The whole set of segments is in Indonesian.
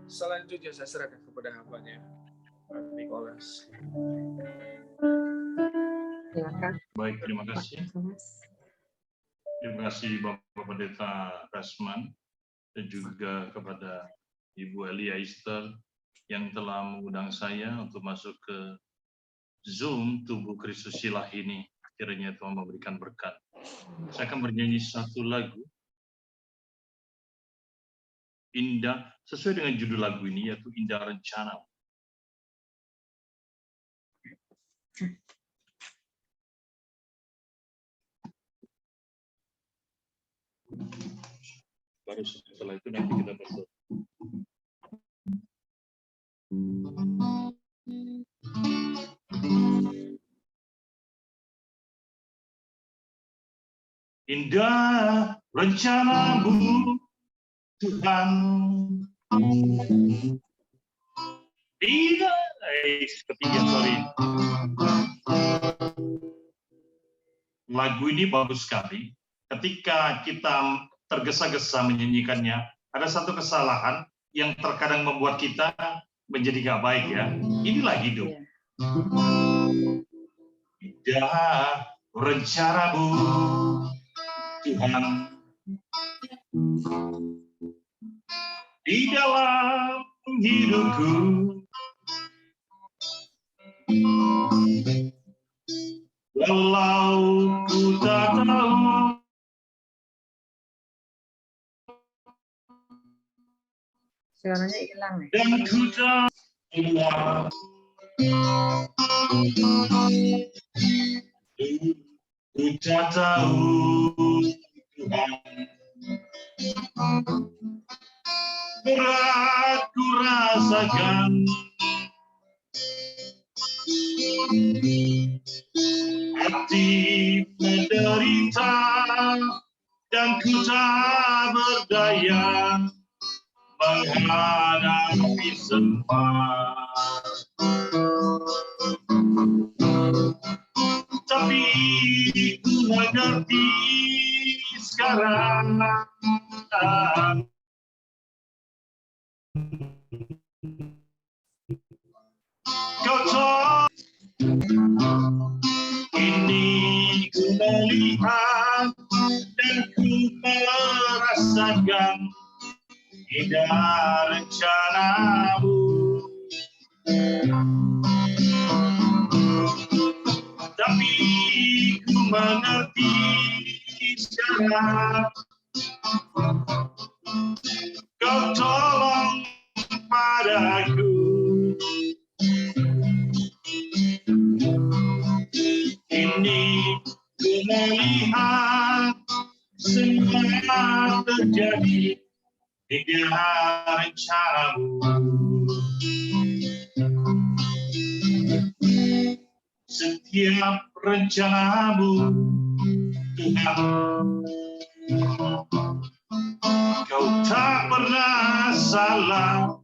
Selanjutnya saya serahkan kepada hambanya, Pak Nicholas. Baik, terima kasih. Terima kasih Bapak Pendeta Rasman dan juga kepada Ibu Elia Easter yang telah mengundang saya untuk masuk ke Zoom Tubuh Kristus Silah ini. Kiranya Tuhan memberikan berkat. Saya akan bernyanyi satu lagu Indah, sesuai dengan judul lagu ini, yaitu Indah Rencana. Baru setelah itu nanti kita masuk. Indah rencanamu Tuhan, indah ketiga, sorry. Lagu ini bagus sekali. Ketika kita tergesa-gesa menyanyikannya, ada satu kesalahan yang terkadang membuat kita menjadi gak baik ya. Inilah hidup. Indah rencanamu Tuhan, di dalam hidupku, walau ku tak tahu suaranya hilang nih. dan ku tak tahu Tuhan, berat ku rasakan, hati menderita dan ku tak berdaya menghadapi semua. Tapi ku mengerti sekarang, kau tahu ini ku melihat dan ku merasakan indah rencanamu. Tapi ku mengerti sekarang, kau tolong padaku. Ini ku melihat semua terjadi indah rencanamu. Setiap rencanamu Tuhan, kau tak pernah salah.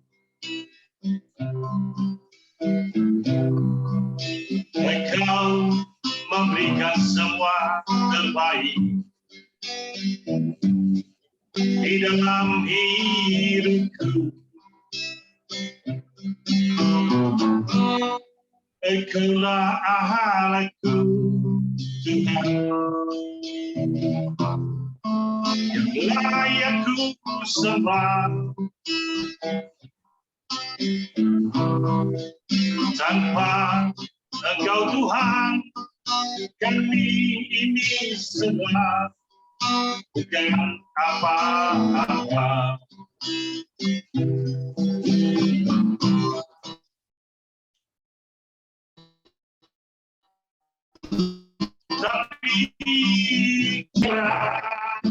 Engkau memberikan semua terbaik di dalam hidupku. Engkaulah Allahku Tuhan, yang layak ku sembah. Tanpa Engkau Tuhan, kami ini semua bukan apa-apa. Tapi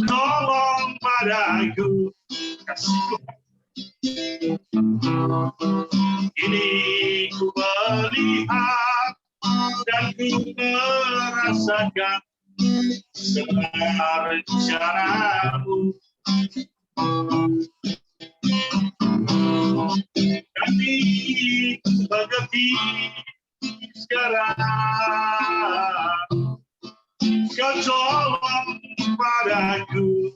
tolong padaku, kasihku. Ini ku melihat dan ku merasakan semua rencanamu. Tapi ku mengerti sekarang, kau tolong padaku.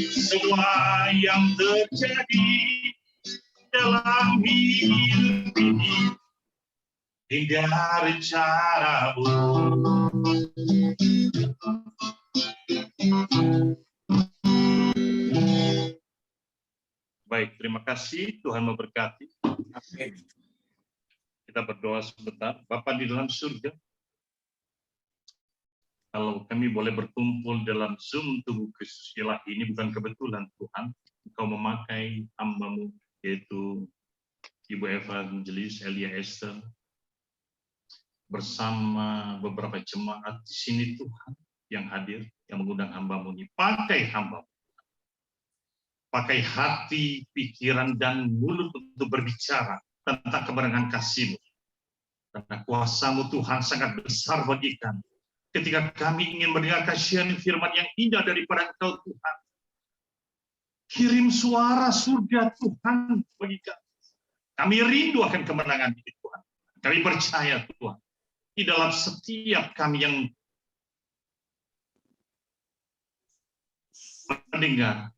Semua yang terjadi dalam hidup ini hingga rencanamu. Baik, terima kasih. Tuhan memberkati. Kita berdoa sebentar. Bapa di dalam surga, kalau kami boleh berkumpul dalam Zoom tubuh Kristus Ilahi ini bukan kebetulan Tuhan. Engkau memakai hamba-Mu, yaitu Ibu Evangelis Elia Esther, bersama beberapa jemaat di sini Tuhan yang hadir, yang mengundang hamba-Mu ini. Pakai hamba-Mu. Pakai hati, pikiran, dan mulut untuk berbicara tentang kebenaran kasih-Mu. Karena kuasa-Mu Tuhan sangat besar bagi kami. Ketika kami ingin mendengarkan siaran firman yang indah daripada Engkau Tuhan. Kirim suara surga Tuhan bagi kami. Kami rindu akan kemenangan ini Tuhan. Kami percaya Tuhan. Di dalam setiap kami yang mendengar,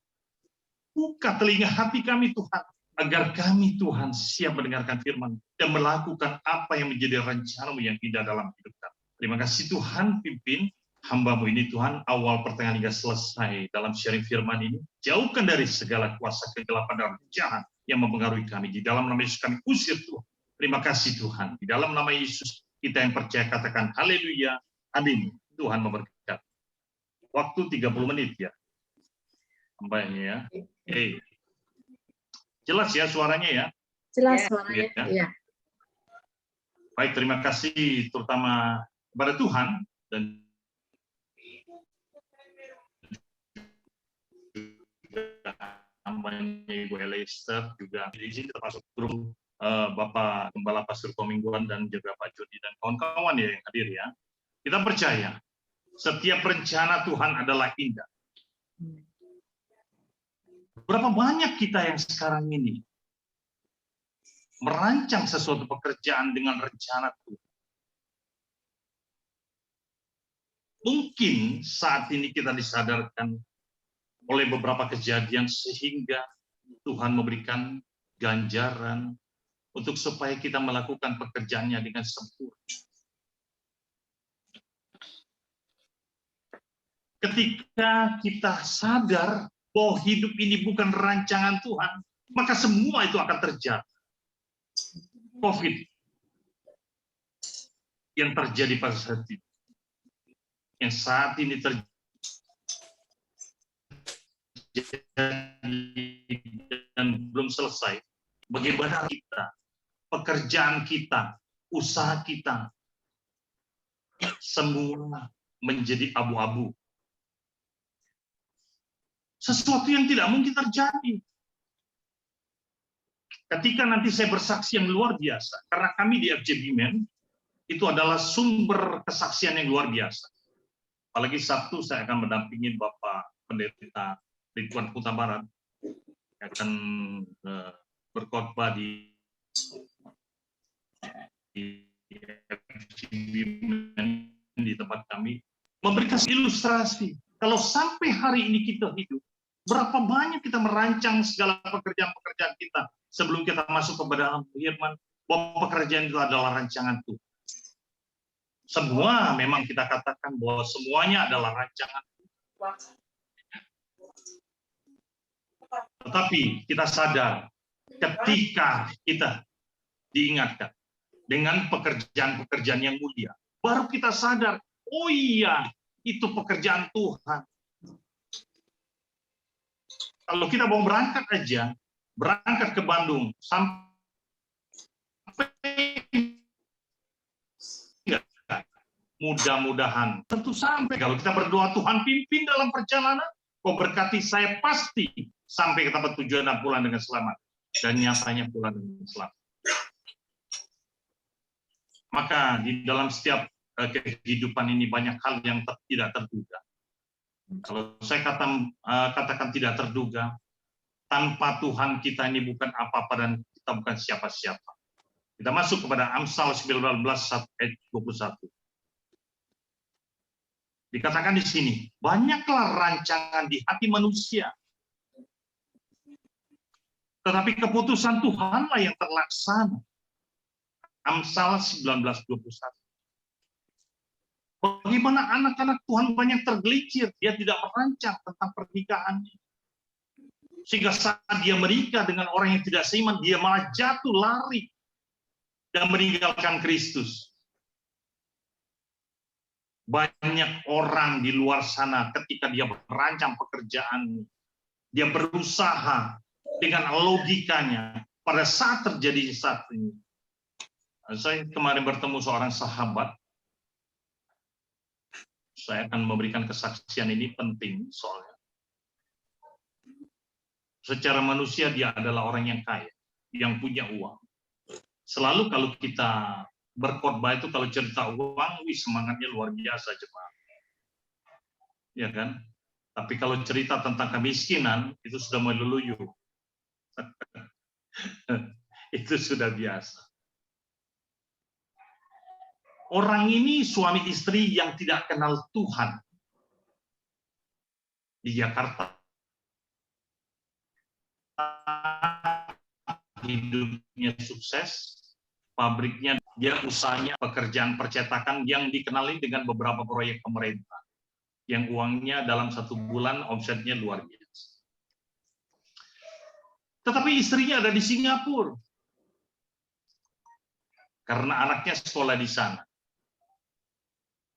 buka telinga hati kami Tuhan, agar kami Tuhan siap mendengarkan firman dan melakukan apa yang menjadi rencana-Mu yang indah dalam hidup kami. Terima kasih Tuhan, pimpin hamba-Mu ini Tuhan, awal pertengahan hingga selesai dalam sharing firman ini. Jauhkan dari segala kuasa kegelapan dan jahat yang mempengaruhi kami. Di dalam nama Yesus kami usir Tuhan. Terima kasih Tuhan. Di dalam nama Yesus kita yang percaya katakan haleluya, amin. Tuhan memberkati. Waktu 30 menit ya. Hambanya ya. Oke. Jelas ya suaranya ya? Jelas suaranya. Ya. Baik, terima kasih terutama kepada Tuhan dan hambanya Ibu Elester juga di sini termasuk grup Bapak Gembala Pastor Komingguan dan juga Pak Jody dan kawan-kawan ya yang hadir ya. Kita percaya setiap rencana Tuhan adalah indah. Berapa banyak kita yang sekarang ini merancang sesuatu pekerjaan dengan rencana Tuhan. Mungkin saat ini kita disadarkan oleh beberapa kejadian sehingga Tuhan memberikan ganjaran untuk supaya kita melakukan pekerjaannya dengan sempurna. Ketika kita sadar bahwa hidup ini bukan rancangan Tuhan, maka semua itu akan terjadi. COVID yang terjadi pada saat ini, yang saat ini terjadi dan belum selesai, bagaimana kita, pekerjaan kita, usaha kita, semua menjadi abu-abu. Sesuatu yang tidak mungkin terjadi. Ketika nanti saya bersaksi yang luar biasa, karena kami di FJB Men, itu adalah sumber kesaksian yang luar biasa. Apalagi Sabtu saya akan mendampingi Bapak Pendeta Ridwan Kuta Barat, yang akan berkhotbah di FJB Men di tempat kami, memberikan ilustrasi. Kalau sampai hari ini kita hidup, berapa banyak kita merancang segala pekerjaan-pekerjaan kita sebelum kita masuk ke dalam firman bahwa pekerjaan itu adalah rancangan Tuhan. Semua memang kita katakan bahwa semuanya adalah rancangan Tuhan. Tetapi kita sadar ketika kita diingatkan dengan pekerjaan-pekerjaan yang mulia, baru kita sadar, oh iya, itu pekerjaan Tuhan. Kalau kita mau berangkat aja, berangkat ke Bandung, sampai mudah-mudahan, tentu sampai kalau kita berdoa Tuhan pimpin dalam perjalanan, kau berkati saya pasti sampai ke tempat tujuan dan pulang dengan selamat. Dan nyatanya pulang dengan selamat. Maka di dalam setiap kehidupan ini banyak hal yang tidak terduga. Kalau saya katakan tidak terduga, tanpa Tuhan kita ini bukan apa-apa dan kita bukan siapa-siapa. Kita masuk kepada Amsal 19 ayat 21. Dikatakan di sini, banyaklah rancangan di hati manusia, tetapi keputusan Tuhanlah yang terlaksana. Amsal 19:21. Bagaimana anak-anak Tuhan banyak tergelincir, dia tidak merancang tentang pernikahannya. Sehingga saat dia menikah dengan orang yang tidak seiman, dia malah jatuh lari dan meninggalkan Kristus. Banyak orang di luar sana ketika dia merancang pekerjaan, dia berusaha dengan logikanya pada saat terjadi saat ini. Saya kemarin bertemu seorang sahabat. Saya akan memberikan kesaksian ini penting soalnya. Secara manusia dia adalah orang yang kaya, yang punya uang. Selalu kalau kita berkhotbah itu kalau cerita uang, semangatnya luar biasa jemaat. Ya kan? Tapi kalau cerita tentang kemiskinan itu sudah meluluyu. Itu sudah biasa. Orang ini suami istri yang tidak kenal Tuhan di Jakarta. Hidupnya sukses, pabriknya, dia usahanya pekerjaan percetakan yang dikenali dengan beberapa proyek pemerintah, yang uangnya dalam 1 bulan omsetnya luar biasa. Tetapi istrinya ada di Singapura, karena anaknya sekolah di sana.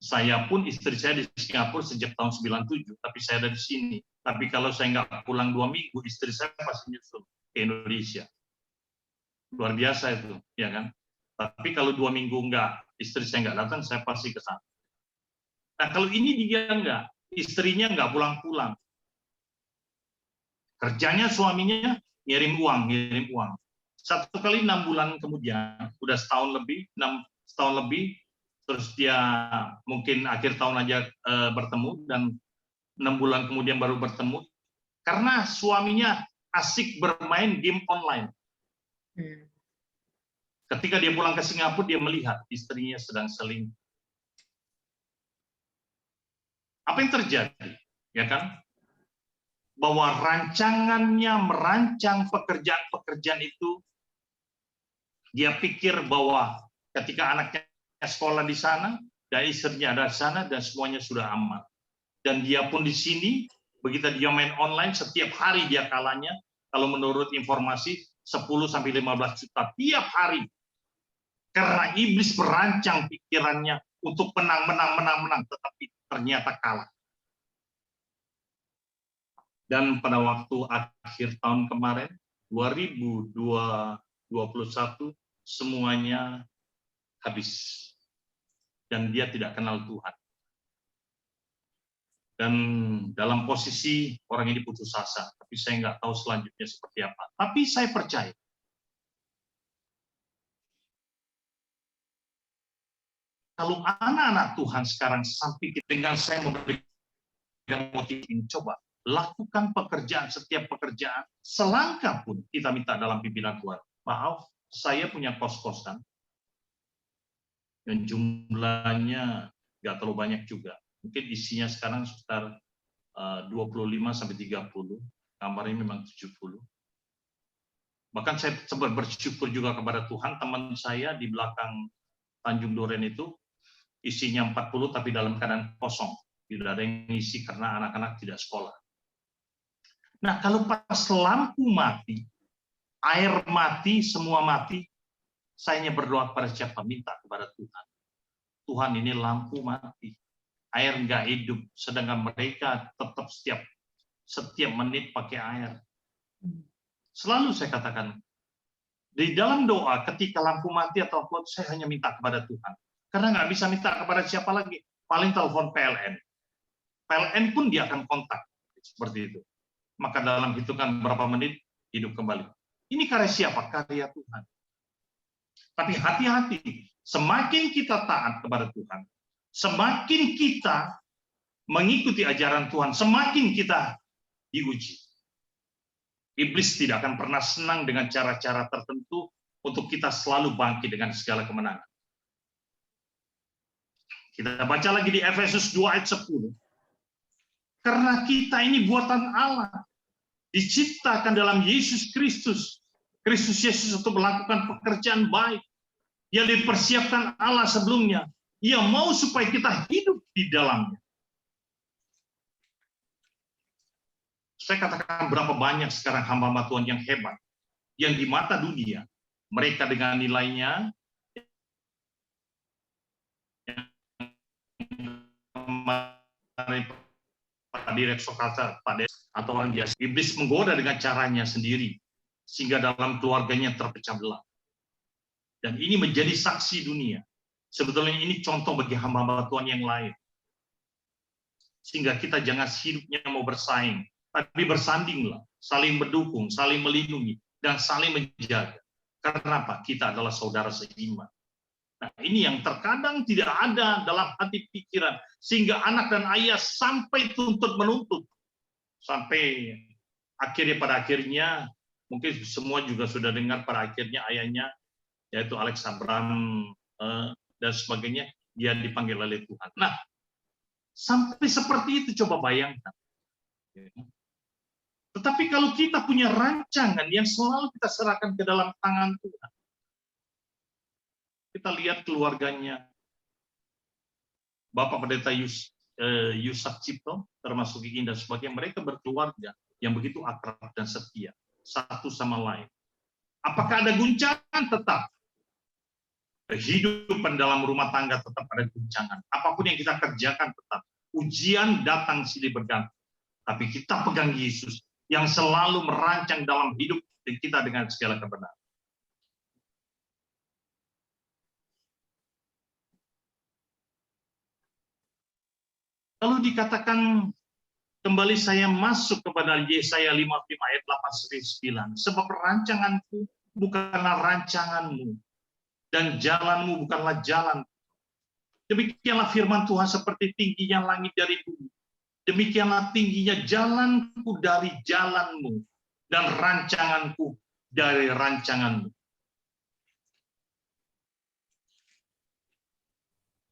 Saya pun istri saya di Singapura sejak tahun 97, tapi saya ada di sini. Tapi kalau saya nggak pulang 2 minggu, istri saya pasti nyusul ke Indonesia. Luar biasa itu, ya kan? Tapi kalau 2 minggu enggak, istri saya nggak datang, saya pasti ke sana. Nah kalau ini dia enggak, istrinya nggak pulang-pulang. Kerjanya suaminya ngirim uang. 1 kali 6 bulan kemudian, udah setahun lebih, terus dia mungkin akhir tahun aja bertemu, dan 6 bulan kemudian baru bertemu, karena suaminya asik bermain game online. Ketika dia pulang ke Singapura, dia melihat istrinya sedang selingkuh. Apa yang terjadi? Ya kan? Bahwa rancangannya merancang pekerjaan-pekerjaan itu, dia pikir bahwa ketika anaknya sekolah di sana, dan istrinya ada di sana, dan semuanya sudah aman. Dan dia pun di sini, begitu dia main online, setiap hari dia kalahnya, kalau menurut informasi, 10-15 juta tiap hari. Karena iblis merancang pikirannya untuk menang, tetapi ternyata kalah. Dan pada waktu akhir tahun kemarin, 2021, semuanya habis. Dan dia tidak kenal Tuhan. Dan dalam posisi orang ini putus asa. Tapi saya nggak tahu selanjutnya seperti apa. Tapi saya percaya. Kalau anak-anak Tuhan sekarang sampai dengan saya memberikan motivasi, coba lakukan setiap pekerjaan, selangkah pun kita minta dalam pimpinan Tuhan. Maaf, saya punya kos-kosan, dan jumlahnya nggak terlalu banyak juga. Mungkin isinya sekarang sekitar 25-30, kamarnya memang 70. Bahkan saya sempat bersyukur juga kepada Tuhan, teman saya di belakang Tanjung Duren itu, isinya 40 tapi dalam keadaan kosong. Tidak ada yang ngisi karena anak-anak tidak sekolah. Nah, kalau pas lampu mati, air mati, semua mati, saya hanya berdoa kepada siapa? Minta kepada Tuhan. Tuhan, ini lampu mati. Air nggak hidup, sedangkan mereka tetap setiap menit pakai air. Selalu saya katakan, di dalam doa ketika lampu mati atau apa, saya hanya minta kepada Tuhan. Karena nggak bisa minta kepada siapa lagi. Paling telepon PLN. PLN pun dia akan kontak. Seperti itu. Maka dalam hitungan berapa menit, hidup kembali. Ini karya siapa? Karya Tuhan. Tapi hati-hati. Semakin kita taat kepada Tuhan, semakin kita mengikuti ajaran Tuhan, semakin kita diuji. Iblis tidak akan pernah senang dengan cara-cara tertentu untuk kita selalu bangkit dengan segala kemenangan. Kita baca lagi di Efesus 2 ayat 10. Karena kita ini buatan Allah, diciptakan dalam Yesus Kristus. Kristus Yesus untuk melakukan pekerjaan baik yang dipersiapkan Allah sebelumnya. Ia mau supaya kita hidup di dalamnya. Saya katakan berapa banyak sekarang hamba-hamba Tuhan yang hebat, yang di mata dunia, mereka dengan nilainya Pak Direktur atau orang biasa. Iblis menggoda dengan caranya sendiri, sehingga dalam keluarganya terpecah belah. Dan ini menjadi saksi dunia. Sebetulnya ini contoh bagi hamba-hamba Tuhan yang lain. Sehingga kita jangan hidupnya mau bersaing, tapi bersandinglah, saling mendukung, saling melindungi, dan saling menjaga. Karena apa? Kita adalah saudara seiman. Nah, ini yang terkadang tidak ada dalam hati pikiran, sehingga anak dan ayah sampai tuntut menuntut. Sampai pada akhirnya, mungkin semua juga sudah dengar pada akhirnya ayahnya, yaitu Alex Abraham dan sebagainya, dia dipanggil oleh Tuhan. Nah, sampai seperti itu coba bayangkan. Tetapi kalau kita punya rancangan yang selalu kita serahkan ke dalam tangan Tuhan, kita lihat keluarganya, Bapak Pendeta Yusuf Cipto, termasuk Gigi dan sebagainya, mereka berkeluarga yang begitu akrab dan setia satu sama lain. Apakah ada guncangan? Tetap. Kehidupan dalam rumah tangga tetap ada guncangan. Apapun yang kita kerjakan tetap. Ujian datang silih berganti. Tapi kita pegang Yesus yang selalu merancang dalam hidup kita dengan segala kebenaran. Kalau dikatakan kembali saya masuk kepada Yesaya 55 ayat 8-9, sebab rancanganku bukanlah rancanganmu, dan jalanmu bukanlah jalan. Demikianlah firman Tuhan seperti tingginya langit dari bumi. Demikianlah tingginya jalanku dari jalanmu, dan rancanganku dari rancanganmu.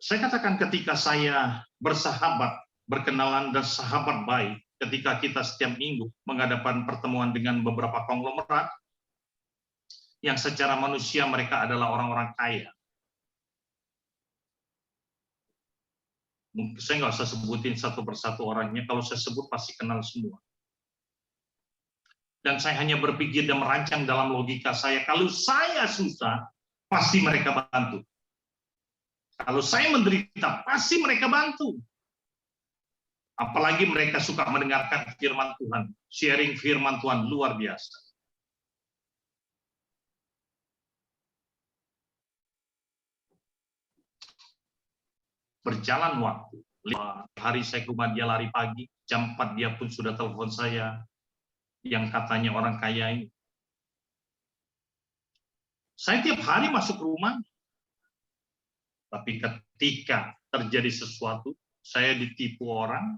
Saya katakan ketika saya bersahabat, berkenalan dan sahabat baik, ketika kita setiap minggu mengadakan pertemuan dengan beberapa konglomerat, yang secara manusia mereka adalah orang-orang kaya. Mungkin saya nggak usah sebutin satu persatu orangnya, kalau saya sebut pasti kenal semua. Dan saya hanya berpikir dan merancang dalam logika saya, kalau saya susah, pasti mereka bantu. Kalau saya menderita, pasti mereka bantu. Apalagi mereka suka mendengarkan firman Tuhan, sharing firman Tuhan luar biasa. Berjalan waktu. 5 hari saya ke rumah dia lari pagi, jam 4 dia pun sudah telepon saya, yang katanya orang kaya ini. Saya tiap hari masuk ke rumah, tapi ketika terjadi sesuatu, saya ditipu orang.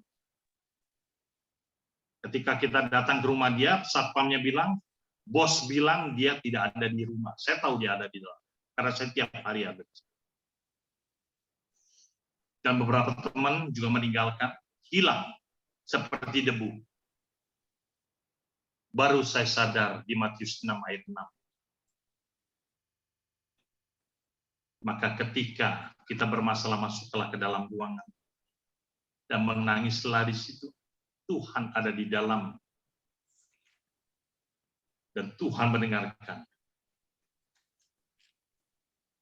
Ketika kita datang ke rumah dia, satpamnya bilang, bos bilang dia tidak ada di rumah. Saya tahu dia ada di dalam, karena saya tiap hari ada. Dan beberapa teman juga meninggalkan, hilang seperti debu. Baru saya sadar di Matius 6 ayat 6. Maka ketika kita bermasalah masuklah ke dalam ruangan dan menangislah di situ, Tuhan ada di dalam dan Tuhan mendengarkan.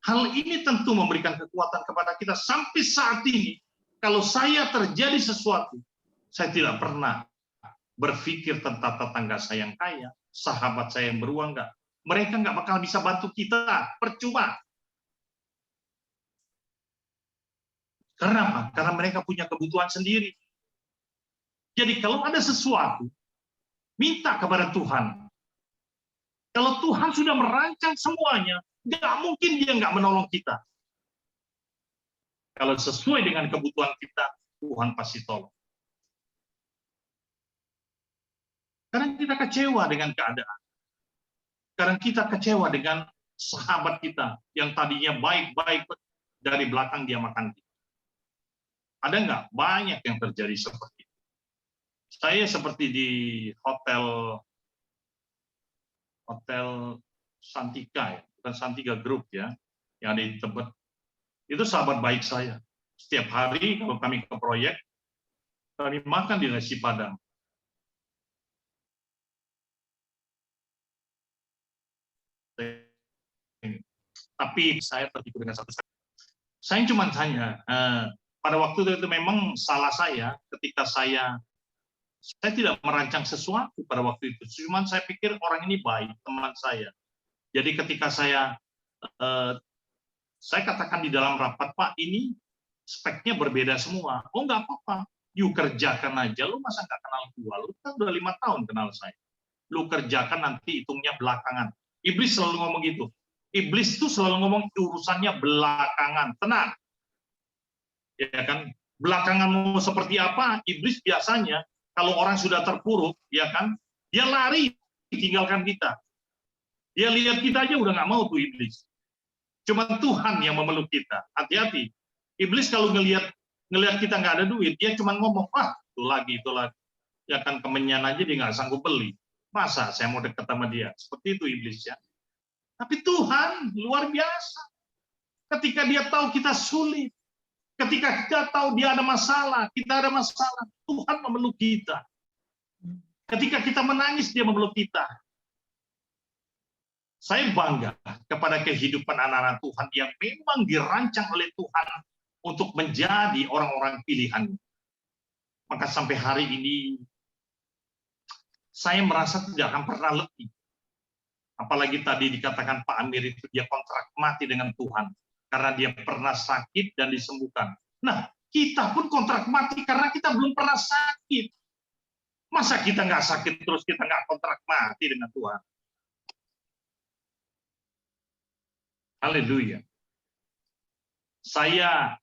Hal ini tentu memberikan kekuatan kepada kita sampai saat ini. Kalau saya terjadi sesuatu, saya tidak pernah berpikir tentang tetangga saya yang kaya, sahabat saya yang beruang, enggak. Mereka nggak bakal bisa bantu kita, percuma. Karena apa? Karena mereka punya kebutuhan sendiri. Jadi kalau ada sesuatu, minta kepada Tuhan. Kalau Tuhan sudah merancang semuanya, nggak mungkin dia nggak menolong kita. Kalau sesuai dengan kebutuhan kita, Tuhan pasti tolong. Karena kita kecewa dengan keadaan. Karena kita kecewa dengan sahabat kita yang tadinya baik-baik, dari belakang dia makan kita. Ada nggak? Banyak yang terjadi seperti itu. Saya seperti di hotel Santika, ya, bukan Santika Group ya, yang ada di Tebet. Itu sahabat baik saya. Setiap hari kalau kami ke proyek, kami makan di nasi Padang. Tapi saya tertipu dengan satu. Saya cuma tanya, pada waktu itu memang salah saya ketika saya tidak merancang sesuatu pada waktu itu. Cuma saya pikir orang ini baik, teman saya. Jadi ketika saya katakan di dalam rapat, Pak, ini speknya berbeda semua. Oh, nggak apa-apa. You kerjakan aja. Lu masa nggak kenal gua? Lu kan udah 5 tahun kenal saya. Lu kerjakan, nanti hitungnya belakangan. Iblis selalu ngomong gitu. Iblis tuh selalu ngomong urusannya belakangan. Tenang. Ya kan? Belakangan mau seperti apa? Iblis biasanya kalau orang sudah terpuruk, ya kan? Dia lari tinggalkan kita. Dia lihat kita aja udah nggak mau tuh iblis. Cuma Tuhan yang memeluk kita. Hati-hati. Iblis kalau ngelihat kita nggak ada duit, dia cuma ngomong, itu lagi. Ya kan, kemenyan aja dia nggak sanggup beli. Masa saya mau dekat sama dia? Seperti itu iblis ya. Tapi Tuhan luar biasa. Ketika dia tahu kita sulit, ketika kita tahu dia ada masalah, kita ada masalah, Tuhan memeluk kita. Ketika kita menangis, dia memeluk kita. Saya bangga kepada kehidupan anak-anak Tuhan yang memang dirancang oleh Tuhan untuk menjadi orang-orang pilihan. Maka sampai hari ini, saya merasa tidak akan pernah letih. Apalagi tadi dikatakan Pak Amir itu dia kontrak mati dengan Tuhan. Karena dia pernah sakit dan disembuhkan. Nah, kita pun kontrak mati karena kita belum pernah sakit. Masa kita nggak sakit terus kita nggak kontrak mati dengan Tuhan? Haleluya. Saya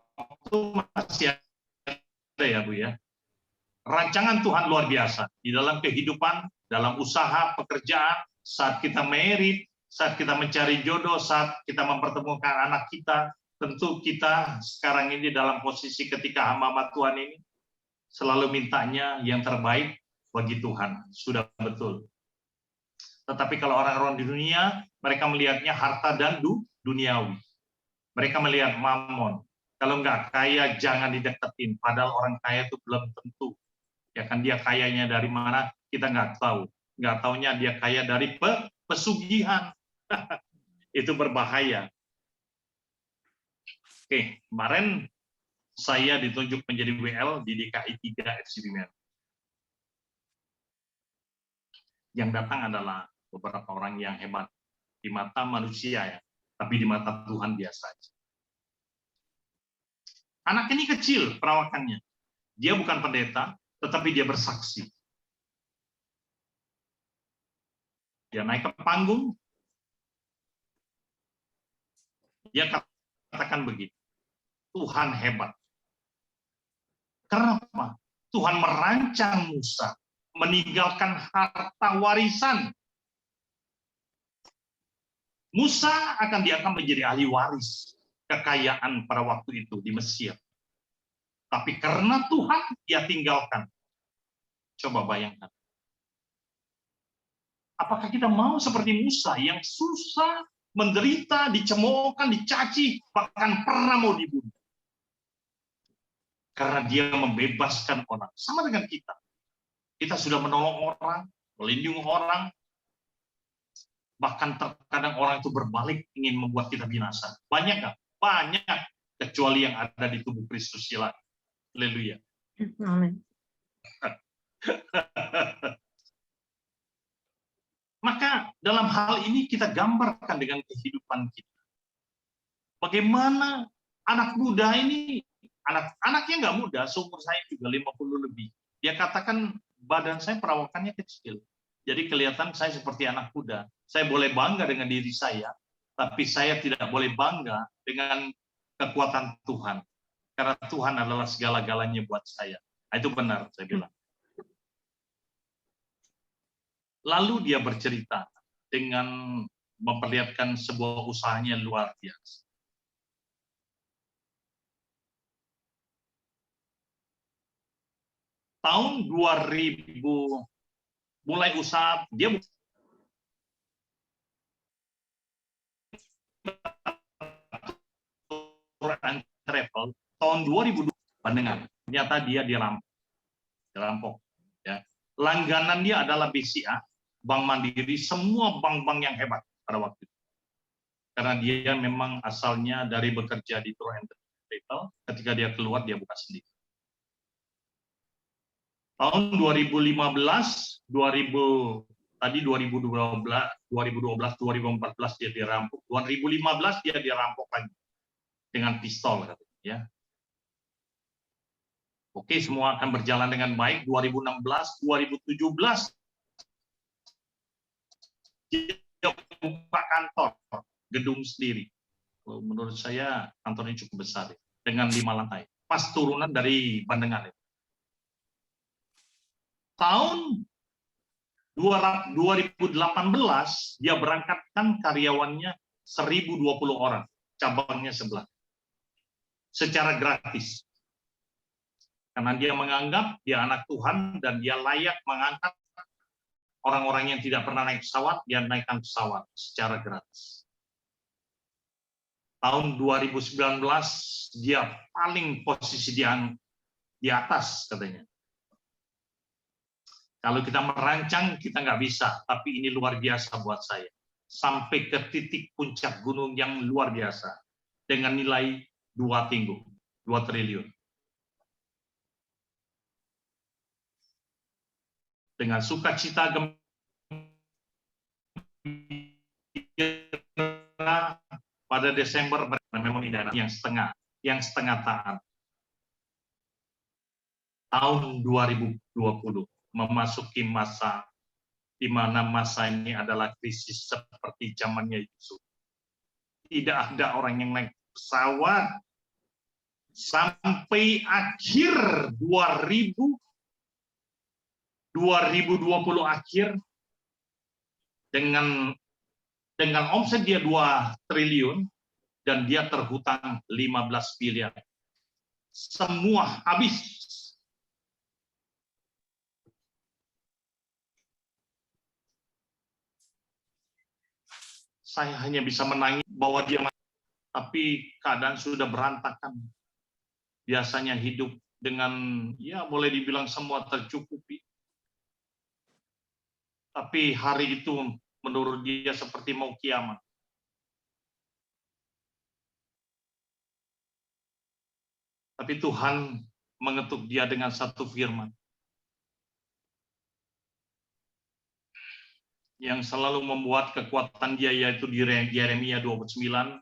waktu masih ada ya Bu ya. Rancangan Tuhan luar biasa di dalam kehidupan, dalam usaha, pekerjaan, saat kita married, saat kita mencari jodoh, saat kita mempertemukan anak kita. Tentu kita sekarang ini dalam posisi ketika hamba Tuhan ini selalu mintanya yang terbaik bagi Tuhan. Sudah betul. Tetapi kalau orang-orang di dunia, mereka melihatnya harta dan duniawi. Mereka melihat mamon. Kalau nggak kaya, jangan dideketin. Padahal orang kaya itu belum tentu. Ya kan, dia kayanya dari mana, kita nggak tahu. Nggak taunya dia kaya dari pesugihan. Itu berbahaya. Oke, kemarin saya ditunjuk menjadi WL di DKI 3 FCB Medan. Yang datang adalah beberapa orang yang hebat di mata manusia ya, tapi di mata Tuhan biasa aja. Anak ini kecil perawakannya. Dia bukan pendeta, tetapi dia bersaksi. Dia naik ke panggung, dia katakan begitu. Tuhan hebat. Kenapa? Tuhan merancang Musa meninggalkan harta warisan. Musa akan diangkat menjadi ahli waris kekayaan pada waktu itu di Mesir. Tapi karena Tuhan dia tinggalkan. Coba bayangkan. Apakah kita mau seperti Musa yang susah, menderita, dicemoohkan, dicaci, bahkan pernah mau dibunuh? Karena dia membebaskan orang. Sama dengan kita. Kita sudah menolong orang, melindungi orang, bahkan terkadang orang itu berbalik ingin membuat kita binasa. Banyak nggak? Banyak. Kecuali yang ada di tubuh Kristus silat. Haleluya. Amin. Maka dalam hal ini kita gambarkan dengan kehidupan kita. Bagaimana anak muda ini, anaknya nggak muda, seumur saya juga 50 lebih. Dia katakan badan saya perawakannya kecil. Jadi kelihatan saya seperti anak muda. Saya boleh bangga dengan diri saya, tapi saya tidak boleh bangga dengan kekuatan Tuhan. Karena Tuhan adalah segala-galanya buat saya. Nah, itu benar, saya bilang. Lalu dia bercerita dengan memperlihatkan sebuah usahanya luar biasa. tahun 2000 mulai usaha dia and travel tahun 2002 pendengar ternyata dia dirampok ya. Langganan dia adalah BCA, Bank Mandiri, semua bank-bank yang hebat pada waktu itu. Karena dia memang asalnya dari bekerja di tour and travel, ketika dia keluar dia buka sendiri. Tahun 2015, 2012, 2014 dia dirampok, 2015 dia dirampok lagi dengan pistol ya. Oke, semua akan berjalan dengan baik. 2016, 2017 dia buka kantor, gedung sendiri. Menurut saya kantornya cukup besar dengan 5 lantai. Pas turunan dari Bandengan. Tahun 2018 dia berangkatkan karyawannya 1.020 orang, cabangnya 11, secara gratis. Karena dia menganggap dia anak Tuhan dan dia layak mengangkat orang-orang yang tidak pernah naik pesawat, dia naikkan pesawat secara gratis. Tahun 2019 dia paling posisi di atas katanya. Kalau kita merancang kita nggak bisa, tapi ini luar biasa buat saya. Sampai ke titik puncak gunung yang luar biasa dengan nilai 2 triliun. Dengan sukacita gembira pada Desember memang yang setengah taat. Tahun 2020 memasuki masa di mana masa ini adalah krisis seperti zamannya Yusuf. Tidak ada orang yang naik pesawat sampai akhir 2020 akhir dengan omset dia 2 triliun dan dia terhutang 15 miliar. Semua habis. Saya hanya bisa menangis bahwa dia tapi keadaan sudah berantakan. Biasanya hidup dengan ya boleh dibilang semua tercukupi. Tapi hari itu menurut dia seperti mau kiamat. Tapi Tuhan mengetuk dia dengan satu firman yang selalu membuat kekuatan dia, yaitu di Yeremia 29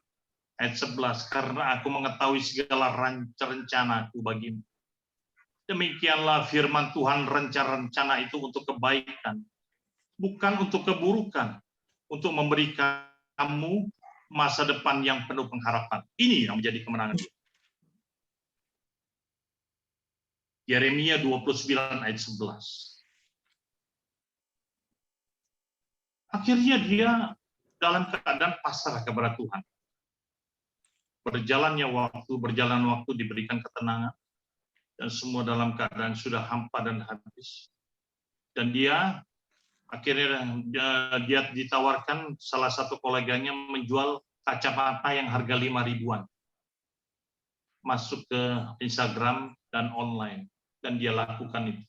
ayat 11, karena aku mengetahui segala rencanaku bagimu. Demikianlah firman Tuhan, rencana itu untuk kebaikan, bukan untuk keburukan, untuk memberikan kamu masa depan yang penuh pengharapan. Ini yang menjadi kemenangan dia. Yeremia 29 ayat 11. Akhirnya dia dalam keadaan pasrah kepada Tuhan. Berjalan waktu diberikan ketenangan, dan semua dalam keadaan sudah hampa dan habis. Dan dia akhirnya dia ditawarkan salah satu koleganya menjual kacamata yang harga 5 ribuan. Masuk ke Instagram dan online, dan dia lakukan itu.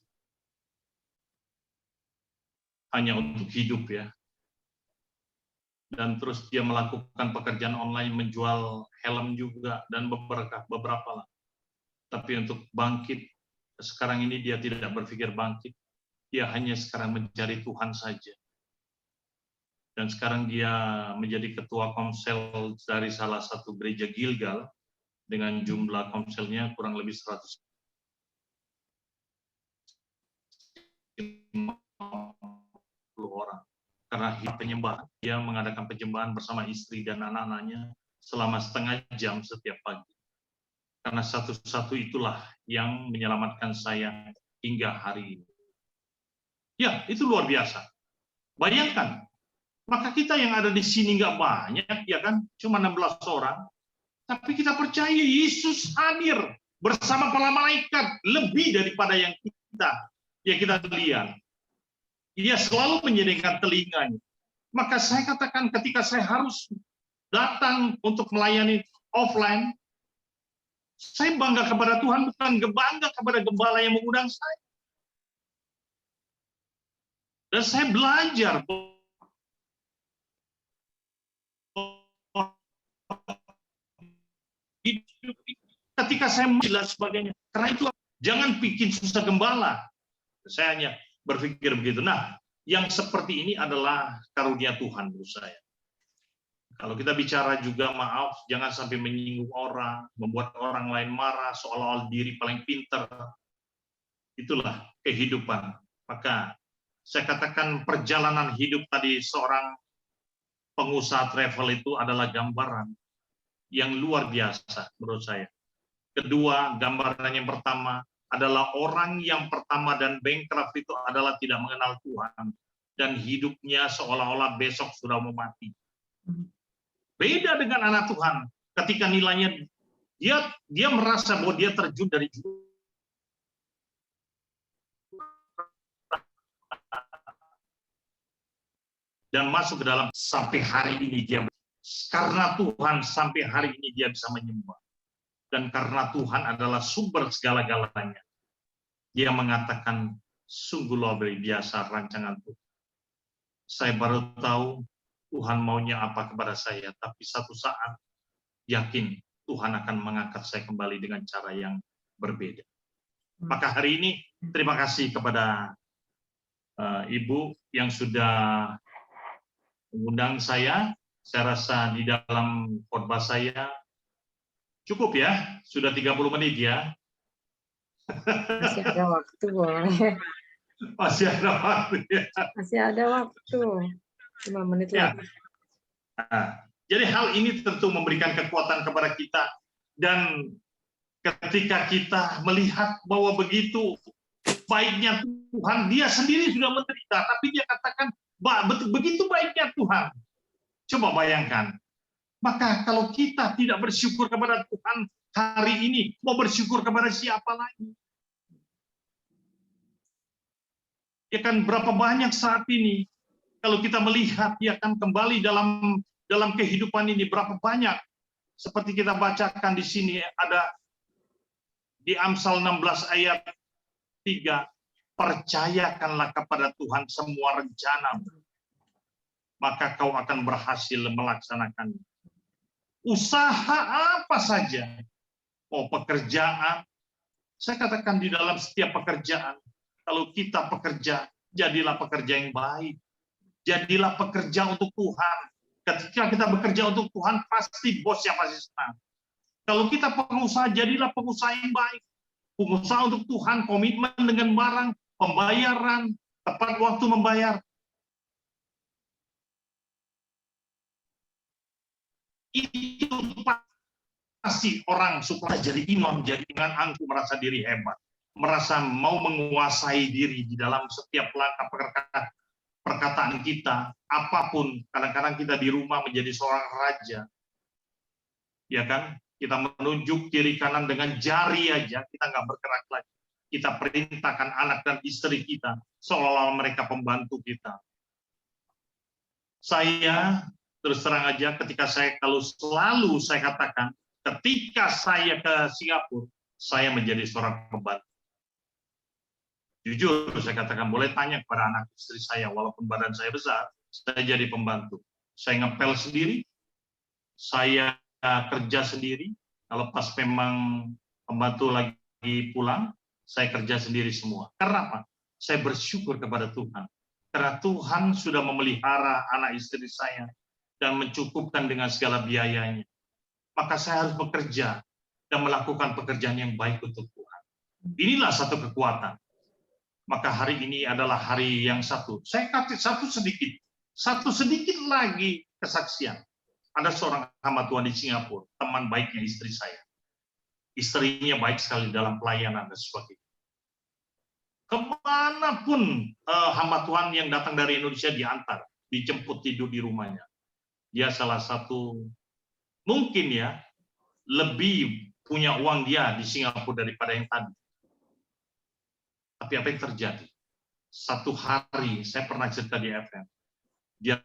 Hanya untuk hidup ya. Dan terus dia melakukan pekerjaan online, menjual helm juga dan beberapa lah. Tapi untuk bangkit sekarang ini dia tidak berpikir bangkit, dia hanya sekarang mencari Tuhan saja. Dan sekarang dia menjadi ketua komsel dari salah satu gereja Gilgal dengan jumlah komselnya kurang lebih 150 orang. Karena penyembahan, dia mengadakan penyembahan bersama istri dan anak-anaknya selama setengah jam setiap pagi. Karena satu-satu itulah yang menyelamatkan saya hingga hari ini. Ya, itu luar biasa. Bayangkan, maka kita yang ada di sini nggak banyak, ya kan? Cuma 16 orang. Tapi kita percaya Yesus hadir bersama para malaikat lebih daripada yang kita kita, ya kita lihat. Dia selalu menyediakan telinganya. Maka saya katakan ketika saya harus datang untuk melayani offline, saya bangga kepada Tuhan, bukan bangga kepada gembala yang mengundang saya. Dan saya belajar ketika saya dan sebagainya. Karena itu jangan bikin susah gembala. Saya hanya berpikir begitu. Nah, yang seperti ini adalah karunia Tuhan menurut saya. Kalau kita bicara juga maaf, jangan sampai menyinggung orang, membuat orang lain marah, seolah-olah diri paling pintar. Itulah kehidupan. Maka saya katakan perjalanan hidup tadi seorang pengusaha travel itu adalah gambaran yang luar biasa menurut saya. Kedua, gambaran yang pertama adalah orang yang pertama dan bankrupt itu adalah tidak mengenal Tuhan dan hidupnya seolah-olah besok sudah mau mati. Beda dengan anak Tuhan, ketika nilainya dia merasa bahwa dia terjun dari dan masuk ke dalam sampai hari ini dia karena Tuhan sampai hari ini dia bisa menyembah. Dan karena Tuhan adalah sumber segala-galanya. Dia mengatakan sungguh luar biasa rancangan Tuhan. Saya baru tahu Tuhan maunya apa kepada saya, tapi satu saat yakin Tuhan akan mengangkat saya kembali dengan cara yang berbeda. Maka hari ini terima kasih kepada Ibu yang sudah mengundang saya. Saya rasa di dalam khotbah saya cukup ya, sudah 30 menit ya. Masih ada waktu, boleh. Masih ada waktu ya. Masih ada waktu. 5 menit Ya. lagi. Nah, jadi hal ini tentu memberikan kekuatan kepada kita, dan ketika kita melihat bahwa begitu baiknya Tuhan, dia sendiri sudah menderita, tapi dia katakan begitu baiknya Tuhan. Coba bayangkan. Maka kalau kita tidak bersyukur kepada Tuhan hari ini, mau bersyukur kepada siapa lagi? Ya kan, berapa banyak saat ini kalau kita melihat ya kan kembali dalam kehidupan ini, berapa banyak seperti kita bacakan di sini ada di Amsal 16 ayat 3, percayakanlah kepada Tuhan semua rencana, maka kau akan berhasil melaksanakannya. Usaha apa saja, pekerjaan, saya katakan di dalam setiap pekerjaan, kalau kita bekerja, jadilah pekerja yang baik. Jadilah pekerja untuk Tuhan. Ketika kita bekerja untuk Tuhan, pasti bos yang pasti senang. Kalau kita pengusaha, jadilah pengusaha yang baik. Pengusaha untuk Tuhan, komitmen dengan barang, pembayaran, tepat waktu membayar. Itu pasti orang supaya jadi imam, jadi dengan angkuh, merasa diri hebat. Merasa mau menguasai diri di dalam setiap langkah perkataan kita, apapun. Kadang-kadang kita di rumah menjadi seorang raja, ya kan? Kita menunjuk kiri kanan dengan jari aja, kita nggak bergerak lagi. Kita perintahkan anak dan istri kita, seolah-olah mereka pembantu kita. Saya terus terang aja, kalau selalu saya katakan, ketika saya ke Singapura, saya menjadi seorang pembantu. Jujur, saya katakan, boleh tanya kepada anak istri saya, walaupun badan saya besar, saya jadi pembantu. Saya ngepel sendiri, saya kerja sendiri. Kalau pas memang pembantu lagi pulang, saya kerja sendiri semua. Karena apa? Saya bersyukur kepada Tuhan. Karena Tuhan sudah memelihara anak istri saya dan mencukupkan dengan segala biayanya. Maka saya harus bekerja dan melakukan pekerjaan yang baik untuk Tuhan. Inilah satu kekuatan. Maka hari ini adalah hari yang satu. Saya kasih satu sedikit lagi kesaksian. Ada seorang hamba Tuhan di Singapura, teman baiknya istri saya. Istrinya baik sekali dalam pelayanan dan sebagainya. Kemanapun hamba Tuhan yang datang dari Indonesia diantar, dijemput tidur di rumahnya. Dia salah satu, mungkin ya, lebih punya uang dia di Singapura daripada yang tadi. Tapi apa yang terjadi? Satu hari, saya pernah cerita di FM, dia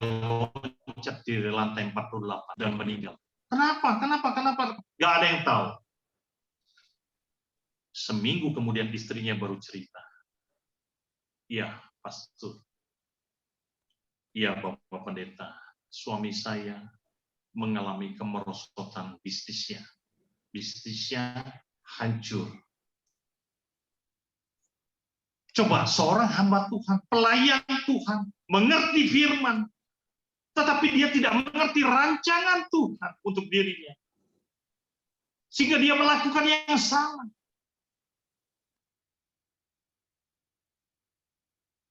loncat di lantai 48 dan meninggal. Kenapa? Gak ada yang tahu. Seminggu kemudian istrinya baru cerita. Iya, pastor. Iya, Bapak Pendeta. Suami saya mengalami kemerosotan bisnisnya. Bisnisnya hancur. Coba seorang hamba Tuhan, pelayan Tuhan, mengerti firman, tetapi dia tidak mengerti rancangan Tuhan untuk dirinya. Sehingga dia melakukan yang salah.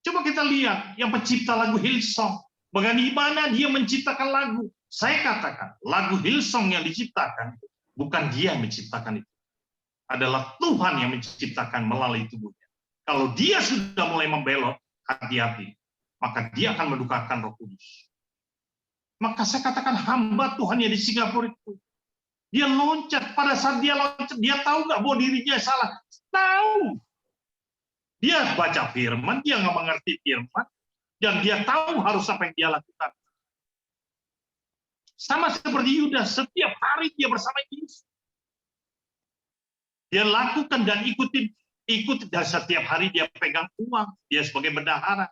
Coba kita lihat yang pencipta lagu Hillsong. Bagaimana dia menciptakan lagu. Saya katakan, lagu Hillsong yang diciptakan, bukan dia yang menciptakan itu. Adalah Tuhan yang menciptakan melalui tubuhnya. Kalau dia sudah mulai membelot, hati-hati. Maka dia akan mendukakan Roh Kudus. Maka saya katakan hamba Tuhan yang di Singapura itu. Dia loncat. Pada saat dia loncat, dia tahu nggak bahwa dirinya salah? Tahu. Dia baca firman, dia nggak mengerti firman, dan dia tahu harus apa yang dia lakukan. Sama seperti Yudas, setiap hari dia bersama Yesus. Dia lakukan dan ikut, dan setiap hari dia pegang uang, dia sebagai bendahara.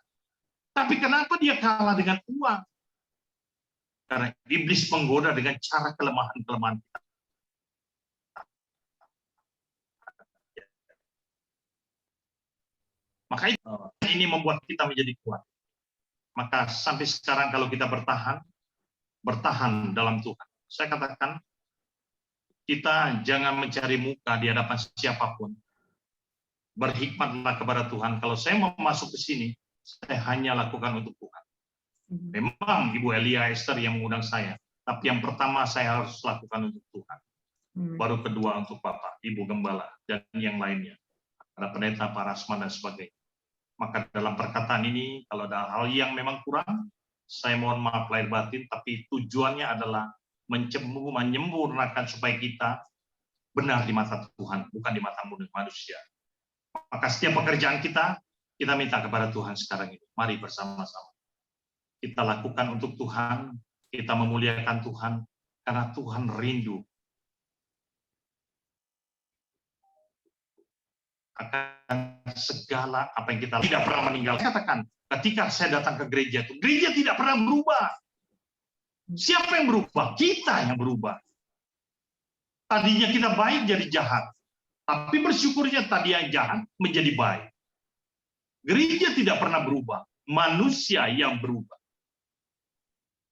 Tapi kenapa dia kalah dengan uang? Karena iblis menggoda dengan cara kelemahan-kelemahan kita. Maka ini membuat kita menjadi kuat. Maka sampai sekarang kalau kita bertahan dalam Tuhan. Saya katakan, kita jangan mencari muka di hadapan siapapun. Berhikmatlah kepada Tuhan. Kalau saya mau masuk ke sini, saya hanya lakukan untuk Tuhan. Memang Ibu Elia Esther yang mengundang saya. Tapi yang pertama saya harus lakukan untuk Tuhan. Baru kedua untuk Bapak, Ibu Gembala, dan yang lainnya. Ada pendeta, Pak Rasman, dan sebagainya. Maka dalam perkataan ini, kalau ada hal yang memang kurang, saya mohon maaf lahir batin, tapi tujuannya adalah menyempurnakan supaya kita benar di mata Tuhan, bukan di mata manusia. Maka setiap pekerjaan kita minta kepada Tuhan sekarang ini. Mari bersama-sama. Kita lakukan untuk Tuhan, kita memuliakan Tuhan, karena Tuhan rindu akan segala apa yang kita tidak pernah meninggalkan. Katakan, ketika saya datang ke gereja itu, gereja tidak pernah berubah. Siapa yang berubah? Kita yang berubah. Tadinya kita baik jadi jahat. Tapi bersyukurnya tadi yang jahat menjadi baik. Gereja tidak pernah berubah. Manusia yang berubah.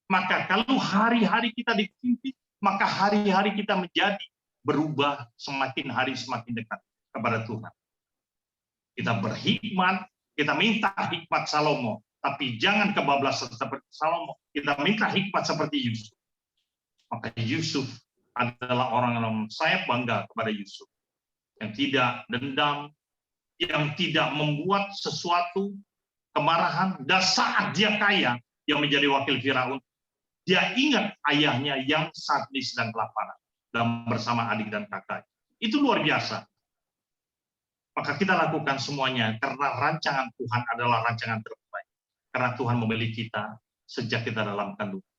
Maka kalau hari-hari kita dipimpin, maka hari-hari kita menjadi berubah semakin hari semakin dekat kepada Tuhan. Kita berhikmat, kita minta hikmat Salomo, tapi jangan kebablasan seperti Salomo. Kita minta hikmat seperti Yusuf. Maka Yusuf adalah orang yang saya bangga kepada Yusuf. Yang tidak dendam, yang tidak membuat sesuatu kemarahan, dan saat dia kaya, yang menjadi wakil Firaun, dia ingat ayahnya yang saat ini sedang kelaparan, dan bersama adik dan kakak. Itu luar biasa. Maka kita lakukan semuanya karena rancangan Tuhan adalah rancangan terbaik. Karena Tuhan memilih kita sejak kita dalam kandungan.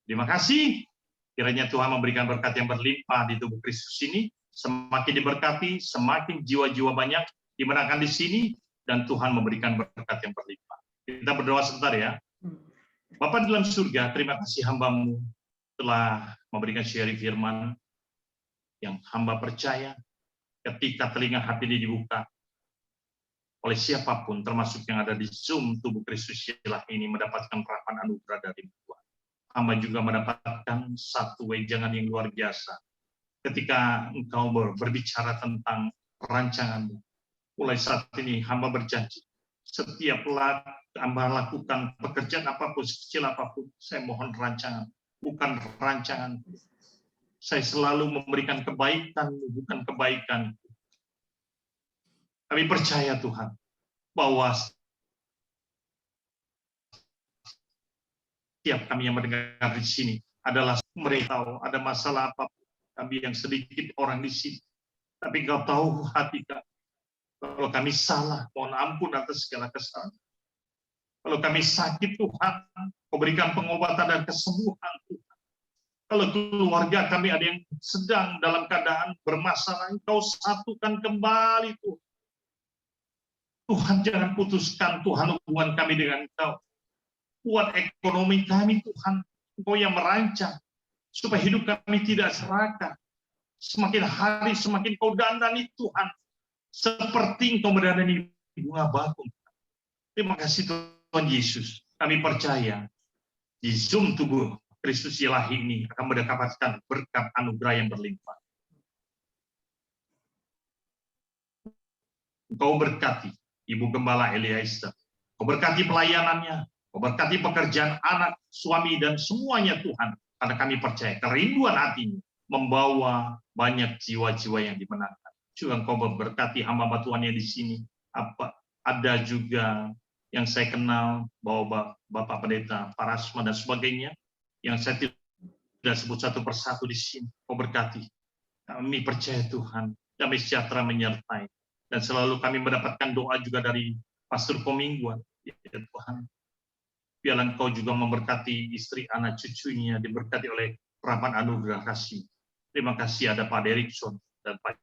Terima kasih. Kiranya Tuhan memberikan berkat yang berlimpah di tubuh Kristus ini. Semakin diberkati, semakin jiwa-jiwa banyak dimenangkan di sini, dan Tuhan memberikan berkat yang berlimpah. Kita berdoa sebentar ya. Bapa di dalam surga, terima kasih hamba-Mu telah memberikan sharing firman yang hamba percaya. Ketika telinga hati ini dibuka oleh siapapun, termasuk yang ada di Zoom tubuh Kristus Yelah ini, mendapatkan perapan anugerah dari Tuhan. Hamba juga mendapatkan satu wejangan yang luar biasa. Ketika Engkau berbicara tentang rancangan-Mu, mulai saat ini hamba berjanji, setiap hamba lakukan pekerjaan apapun, sekecil apapun, saya mohon rancangan, bukan rancangan. Saya selalu memberikan kebaikan, bukan kebaikan. Kami percaya Tuhan, bahwa setiap kami yang mendengar di sini adalah mereka tahu ada masalah apapun, kami yang sedikit orang di sini. Tapi Engkau tahu hati kami. Kalau kami salah, mohon ampun atas segala kesalahan. Kalau kami sakit, Tuhan, Kau berikan pengobatan dan kesembuhan, Tuhan. Kalau keluarga kami ada yang sedang dalam keadaan bermasalah, Engkau satukan kembali, Tuhan. Tuhan, jangan putuskan, Tuhan, hubungan kami dengan Engkau. Buat ekonomi kami, Tuhan, Engkau yang merancang, supaya hidup kami tidak serakah. Semakin hari, semakin Kau dandani, Tuhan. Seperti Engkau mendandani bunga bakung. Terima kasih Tuhan Yesus. Kami percaya di Zoom tubuh Kristus ilahi ini akan mendapatkan berkat anugerah yang berlimpah. Engkau berkati Ibu Gembala Elia Esther. Kau berkati pelayanannya. Kau berkati pekerjaan anak, suami, dan semuanya Tuhan. Karena kami percaya kerinduan hatinya membawa banyak jiwa-jiwa yang dimenangkan. Juga Engkau berkati hamba Tuhan yang di sini. Ada juga yang saya kenal, bahwa Bapak Pendeta Parasma dan sebagainya, yang saya tidak sebut satu persatu di sini. Kau berkati. Kami percaya Tuhan, damai sejahtera menyertai. Dan selalu kami mendapatkan doa juga dari Pastor Komingguan. Ya Tuhan, biarlah Engkau juga memberkati istri, anak, cucunya, diberkati oleh rahmat anugerah kasih. Terima kasih ada Pak Derikson dan Pak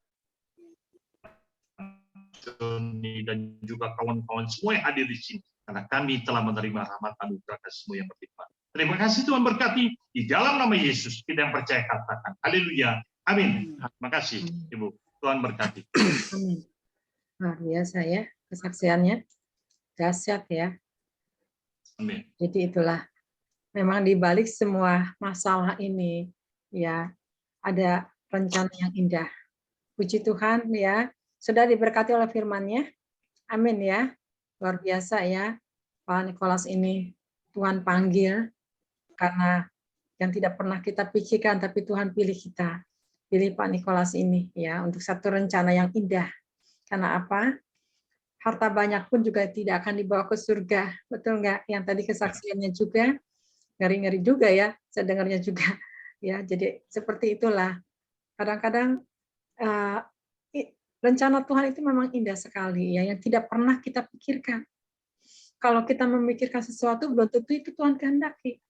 Joni dan juga kawan-kawan semua yang hadir di sini. Karena kami telah menerima rahmat anugerah kasih-Mu yang berlimpah. Terima kasih Tuhan berkati. Di dalam nama Yesus kita yang percaya katakan. Haleluya. Amin. Terima kasih Ibu. Tuhan berkati. Amin. Luar biasa ya kesaksiannya. Dahsyat ya. Amin. Jadi itulah. Memang di balik semua masalah ini ya ada rencana yang indah. Puji Tuhan ya. Sudah diberkati oleh firman-Nya. Amin ya. Luar biasa ya. Pak Nikolas ini Tuhan panggil karena yang tidak pernah kita pikirkan tapi Tuhan pilih kita. Pilih Pak Nikolas ini ya untuk satu rencana yang indah. Karena apa? Harta banyak pun juga tidak akan dibawa ke surga. Betul nggak? Yang tadi kesaksiannya juga ngeri-ngeri juga ya. Saya dengarnya juga ya. Jadi seperti itulah. Kadang-kadang rencana Tuhan itu memang indah sekali ya, yang tidak pernah kita pikirkan. Kalau kita memikirkan sesuatu belum tentu itu Tuhan kehendaki.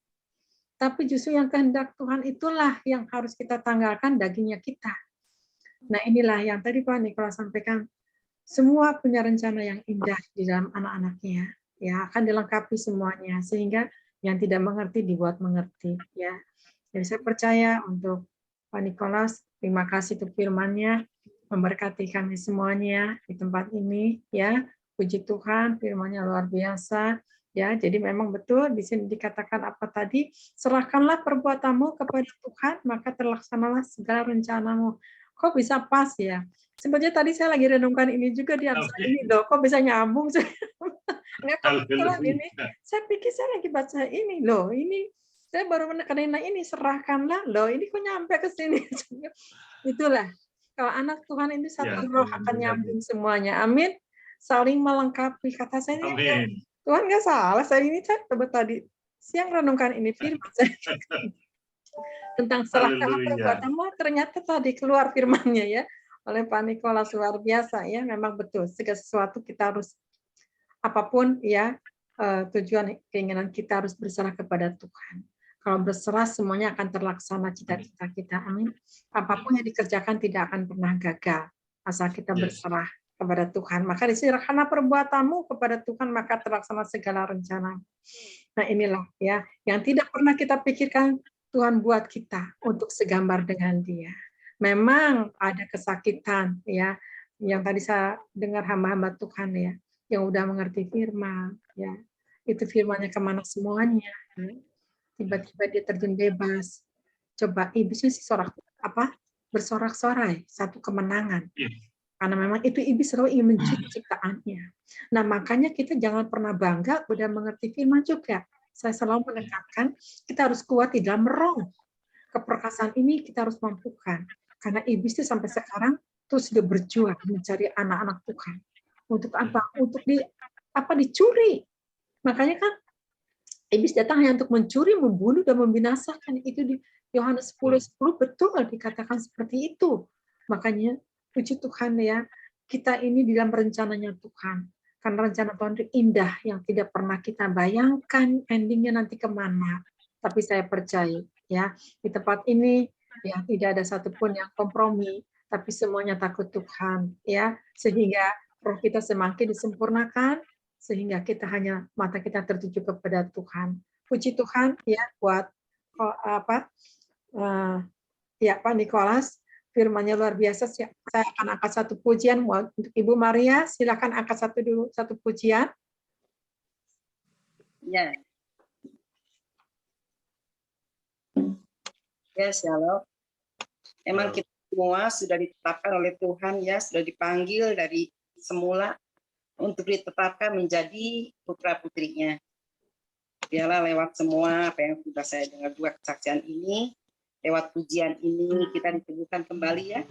Tapi justru yang kehendak Tuhan itulah yang harus kita tanggalkan dagingnya kita. Nah inilah yang tadi Pak Nikolas sampaikan. Semua punya rencana yang indah di dalam anak-anaknya. Ya akan dilengkapi semuanya sehingga yang tidak mengerti dibuat mengerti. Ya. Jadi saya percaya untuk Pak Nikolas. Terima kasih untuk firman-Nya. Memberkati kami semuanya di tempat ini ya. Puji Tuhan, firman-Nya luar biasa ya. Jadi memang betul di sini dikatakan apa tadi? Serahkanlah perbuatanmu kepada Tuhan, maka terlaksanalah segala rencanamu. Kok bisa pas ya? Sebenarnya tadi saya lagi renungkan ini juga di antara ini loh. Kok bisa nyambung? Nggak kebetulan ini. Saya pikir saya lagi baca ini loh. Ini saya baru menekan ini serahkanlah loh. Ini kok nyampe ke sini? Itulah. Kalau anak Tuhan ini satu roh akan nyambung semuanya. Amin. Saling melengkapi. Kata saya, Tuhan nggak salah. Saya ini coba tadi siang renungkan ini firman saya tentang serahkan perbuatanmu. Ternyata tadi keluar firmannya ya oleh Pak Nikolas luar biasa ya. Memang betul. Segala sesuatu kita harus apapun ya tujuan keinginan kita harus berserah kepada Tuhan. Kalau berserah semuanya akan terlaksana cita-cita kita. Amin. Apapun yang dikerjakan tidak akan pernah gagal asal kita berserah kepada Tuhan. Maka diserahkanlah perbuatanmu kepada Tuhan maka terlaksana segala rencana. Nah inilah ya yang tidak pernah kita pikirkan Tuhan buat kita untuk segambar dengan Dia. Memang ada kesakitan ya yang tadi saya dengar hamba-hamba Tuhan ya yang udah mengerti firman ya. Itu firman-Nya kemana semuanya. Ya. Tiba-tiba dia terjun bebas. Coba iblisnya sih bersorak-sorai satu kemenangan. Karena memang itu iblis selalu ingin mencuri ciptaannya. Nah makanya kita jangan pernah bangga udah mengerti firman juga. Saya selalu menekankan kita harus kuat di dalam roh. Keperkasaan ini kita harus mampukan. Karena iblis itu sampai sekarang terus sudah berjuang mencari anak-anak Tuhan. Untuk apa? Untuk dicuri. Makanya kan iblis datang hanya untuk mencuri, membunuh, dan membinasakan. Itu Yohanes 10:10 betul dikatakan seperti itu. Makanya puji Tuhan ya, kita ini di dalam rencananya Tuhan. Karena rencana Tuhan itu indah yang tidak pernah kita bayangkan endingnya nanti kemana. Tapi saya percaya ya, di tempat ini ya tidak ada satupun yang kompromi, tapi semuanya takut Tuhan ya, sehingga roh kita semakin disempurnakan, sehingga kita hanya mata kita tertuju kepada Tuhan. Puji Tuhan ya buat ya Pak Nikolas, firman-Nya luar biasa. Saya akan angkat satu pujian untuk Ibu Maria. Silakan angkat satu pujian. Ya. Ya, shalom. Memang kita semua sudah ditetapkan oleh Tuhan ya, sudah dipanggil dari semula untuk ditetapkan menjadi putra-putrinya. Biarlah lewat semua apa yang sudah saya dengar juga kesaksian ini, lewat pujian ini kita diteguhkan kembali ya.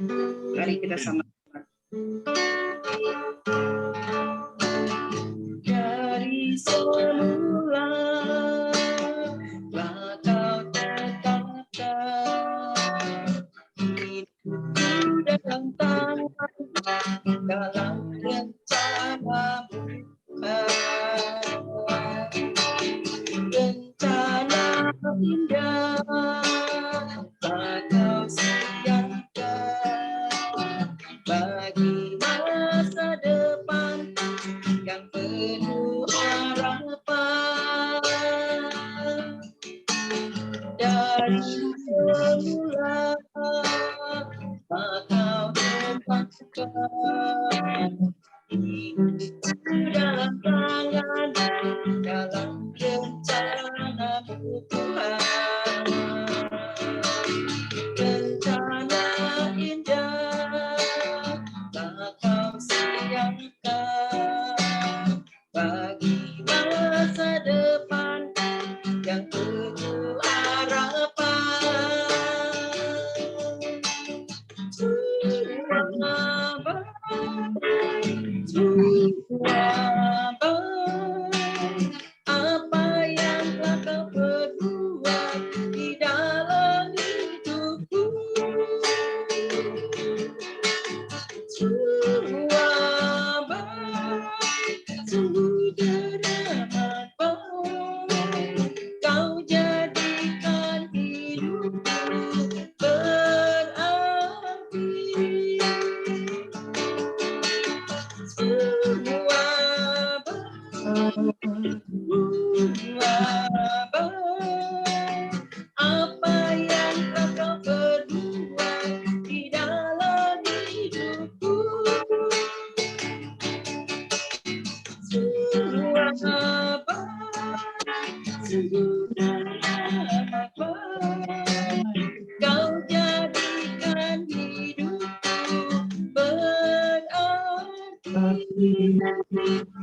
Mari kita sama-sama. Dari semula Kau tetapkan hidupku dalam tangan, dalam rencana-Mu. Rencana indah tak Kau siapkan bagi masa depan yang penuh harapan. Dari semula Kau tetapkan hidupku dalam tangan, dalam rencana-Mu Tuhan. Rencana indah tak Kau siapkan bagi masa depan yang penuh harapan. Apa yang telah Kau perbuat di dalam hidupku, semua baik, sungguh teramat baik. Kau jadikan hidupku berarti. Semua baik, apa yang telah Kau perbuat di dalam hidupku, semua baik, sungguh teramat baik. Kau jadikan hidupku berarti.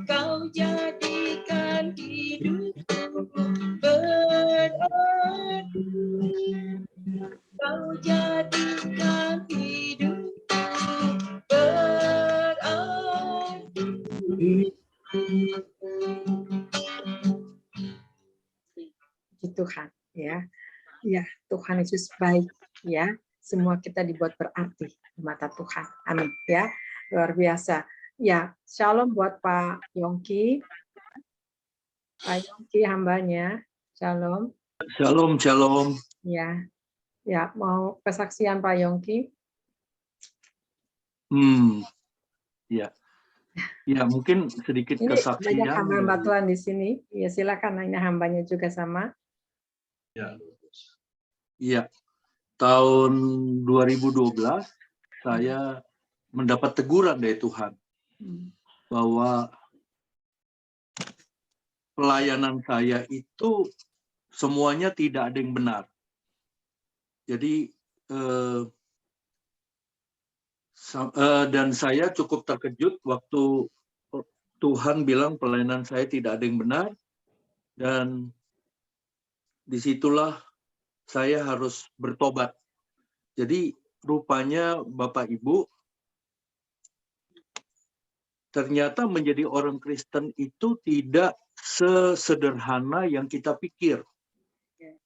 Kau jadikan hidupku berarti. Kau jadikan hidupku berarti. Puji Tuhan ya. Ya, Tuhan Yesus baik ya. Semua kita dibuat berarti di mata Tuhan. Amin ya. Luar biasa. Ya, shalom buat Pak Yongki. Pak Yongki hambanya. Shalom. Shalom, shalom. Ya. Ya, mau kesaksian Pak Yongki? Ya. Ya, mungkin sedikit Ini kesaksian. banyak hamba Tuhan di sini. Ya, silakan, ini hambanya juga sama. Ya. Tahun 2012 saya mendapat teguran dari Tuhan bahwa pelayanan saya itu semuanya tidak ada yang benar. Jadi dan saya cukup terkejut waktu Tuhan bilang pelayanan saya tidak ada yang benar, dan disitulah saya harus bertobat. Jadi rupanya Bapak Ibu, ternyata menjadi orang Kristen itu tidak sesederhana yang kita pikir.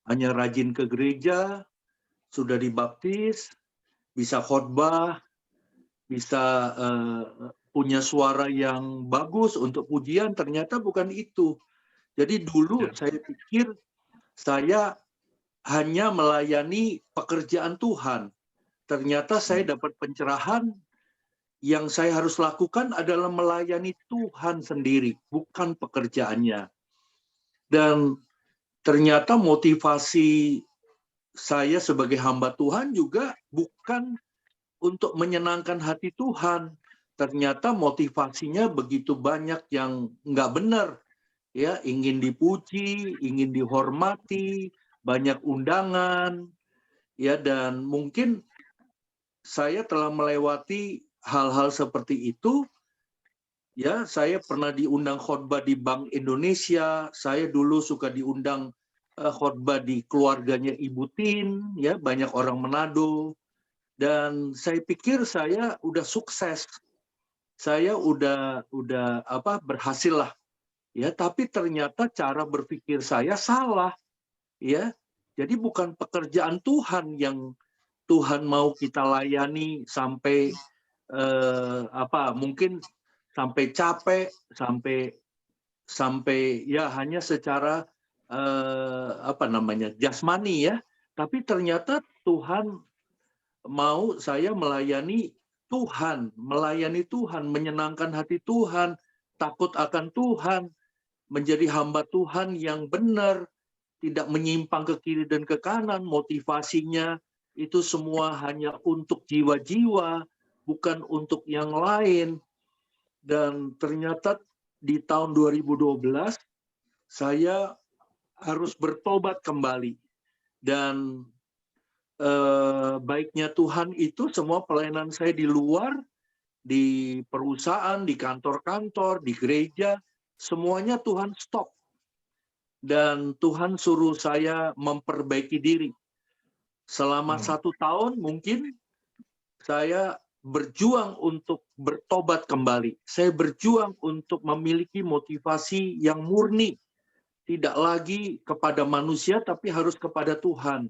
Hanya rajin ke gereja, sudah dibaptis, bisa khotbah, bisa punya suara yang bagus untuk pujian, ternyata bukan itu. Jadi dulu saya pikir saya hanya melayani pekerjaan Tuhan. Ternyata saya dapat pencerahan, yang saya harus lakukan adalah melayani Tuhan sendiri, bukan pekerjaannya. Dan ternyata motivasi saya sebagai hamba Tuhan juga bukan untuk menyenangkan hati Tuhan. Ternyata motivasinya begitu banyak yang nggak benar. Ya, ingin dipuji, ingin dihormati, banyak undangan, ya, dan mungkin saya telah melewati hal-hal seperti itu. Ya, saya pernah diundang khotbah di Bank Indonesia. Saya dulu suka diundang khotbah di keluarganya Ibu Tin, ya, banyak orang Manado. Dan saya pikir saya udah sukses. Saya udah berhasil lah. Ya, tapi ternyata cara berpikir saya salah. Ya, jadi bukan pekerjaan Tuhan yang Tuhan mau kita layani sampai mungkin sampai capek, sampai ya hanya secara jasmani ya. Tapi ternyata Tuhan mau saya melayani Tuhan, menyenangkan hati Tuhan, takut akan Tuhan, menjadi hamba Tuhan yang benar, tidak menyimpang ke kiri dan ke kanan, motivasinya itu semua hanya untuk jiwa-jiwa, bukan untuk yang lain. Dan ternyata di tahun 2012, saya harus bertobat kembali. Dan baiknya Tuhan itu semua pelayanan saya di luar, di perusahaan, di kantor-kantor, di gereja, semuanya Tuhan stop. Dan Tuhan suruh saya memperbaiki diri. Selama 1 tahun mungkin saya berjuang untuk bertobat kembali. Saya berjuang untuk memiliki motivasi yang murni. Tidak lagi kepada manusia, tapi harus kepada Tuhan.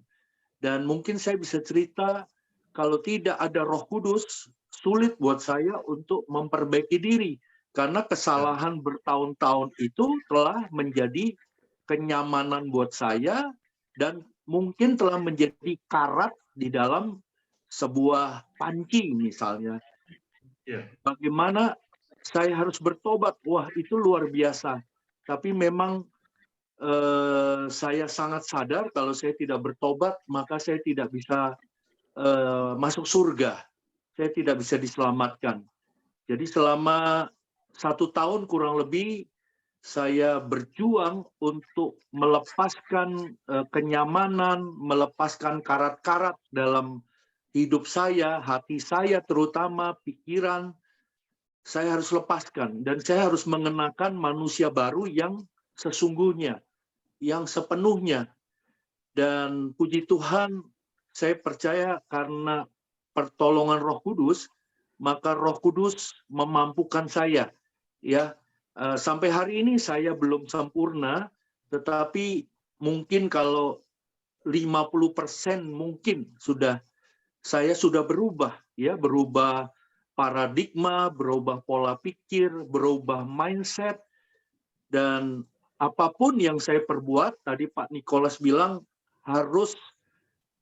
Dan mungkin saya bisa cerita, kalau tidak ada Roh Kudus, sulit buat saya untuk memperbaiki diri. Karena kesalahan bertahun-tahun itu telah menjadi kenyamanan buat saya, dan mungkin telah menjadi karat di dalam sebuah panci misalnya. Bagaimana saya harus bertobat? Wah, itu luar biasa. Tapi memang saya sangat sadar kalau saya tidak bertobat, maka saya tidak bisa masuk surga. Saya tidak bisa diselamatkan. Jadi selama 1 tahun kurang lebih, saya berjuang untuk melepaskan kenyamanan, melepaskan karat-karat dalam hidup saya, hati saya terutama, pikiran. Saya harus lepaskan. Dan saya harus mengenakan manusia baru yang sesungguhnya, yang sepenuhnya. Dan puji Tuhan, saya percaya karena pertolongan Roh Kudus, maka Roh Kudus memampukan saya. Ya, sampai hari ini saya belum sempurna, tetapi mungkin kalau 50% mungkin saya sudah berubah, ya, berubah paradigma, berubah pola pikir, berubah mindset, dan apapun yang saya perbuat, tadi Pak Nicholas bilang harus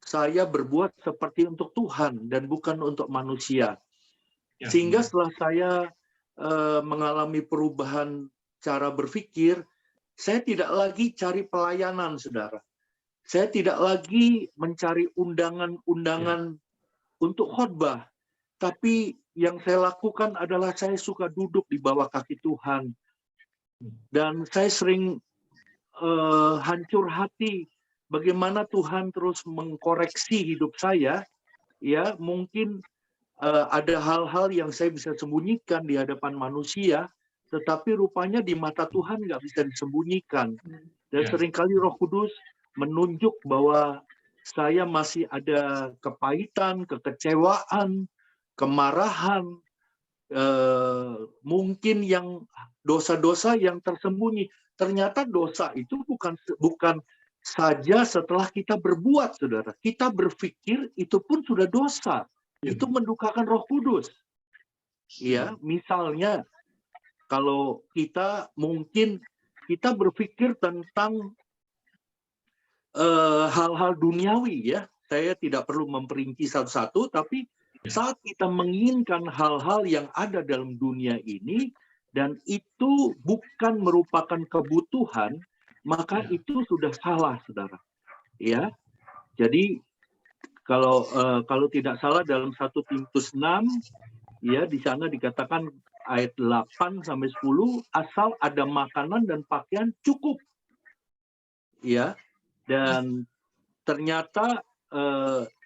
saya berbuat seperti untuk Tuhan dan bukan untuk manusia. Sehingga setelah saya mengalami perubahan cara berpikir, saya tidak lagi cari pelayanan, saudara. Saya tidak lagi mencari undangan-undangan untuk khotbah. Tapi yang saya lakukan adalah saya suka duduk di bawah kaki Tuhan. Dan saya sering hancur hati bagaimana Tuhan terus mengkoreksi hidup saya. Ya, mungkin ada hal-hal yang saya bisa sembunyikan di hadapan manusia, tetapi rupanya di mata Tuhan nggak bisa disembunyikan. Dan seringkali Roh Kudus menunjuk bahwa saya masih ada kepahitan, kekecewaan, kemarahan, mungkin yang dosa-dosa yang tersembunyi. Ternyata dosa itu bukan saja setelah kita berbuat, saudara. Kita berpikir itu pun sudah dosa. Itu mendukakan Roh Kudus. Ya, misalnya kalau kita mungkin kita berpikir tentang hal-hal duniawi, ya. Saya tidak perlu memperinci satu-satu, tapi saat kita menginginkan hal-hal yang ada dalam dunia ini dan itu bukan merupakan kebutuhan, maka itu sudah salah, saudara. Ya, jadi kalau tidak salah dalam 1 Timotius 6, ya di sana dikatakan ayat 8 sampai 10, asal ada makanan dan pakaian cukup. Ya, dan ternyata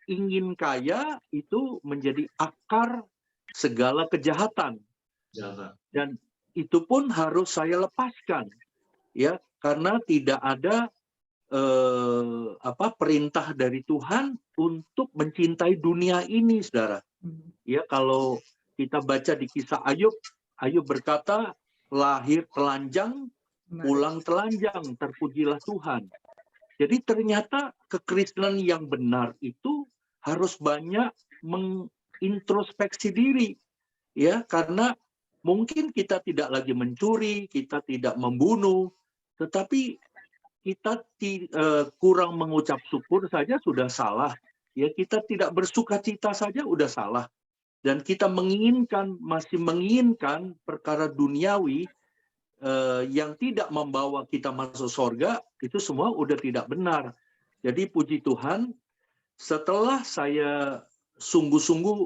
ingin kaya itu menjadi akar segala kejahatan. Dan itu pun harus saya lepaskan, ya, karena tidak ada perintah dari Tuhan untuk mencintai dunia ini, saudara. Ya, kalau kita baca di kisah Ayub, Ayub berkata, lahir telanjang, pulang telanjang, terpujilah Tuhan. Jadi ternyata kekristenan yang benar itu harus banyak mengintrospeksi diri, ya, karena mungkin kita tidak lagi mencuri, kita tidak membunuh, tetapi kita kurang mengucap syukur saja sudah salah, ya, kita tidak bersukacita saja sudah salah, dan kita masih menginginkan perkara duniawi yang tidak membawa kita masuk surga, itu semua udah tidak benar. Jadi puji Tuhan, setelah saya sungguh-sungguh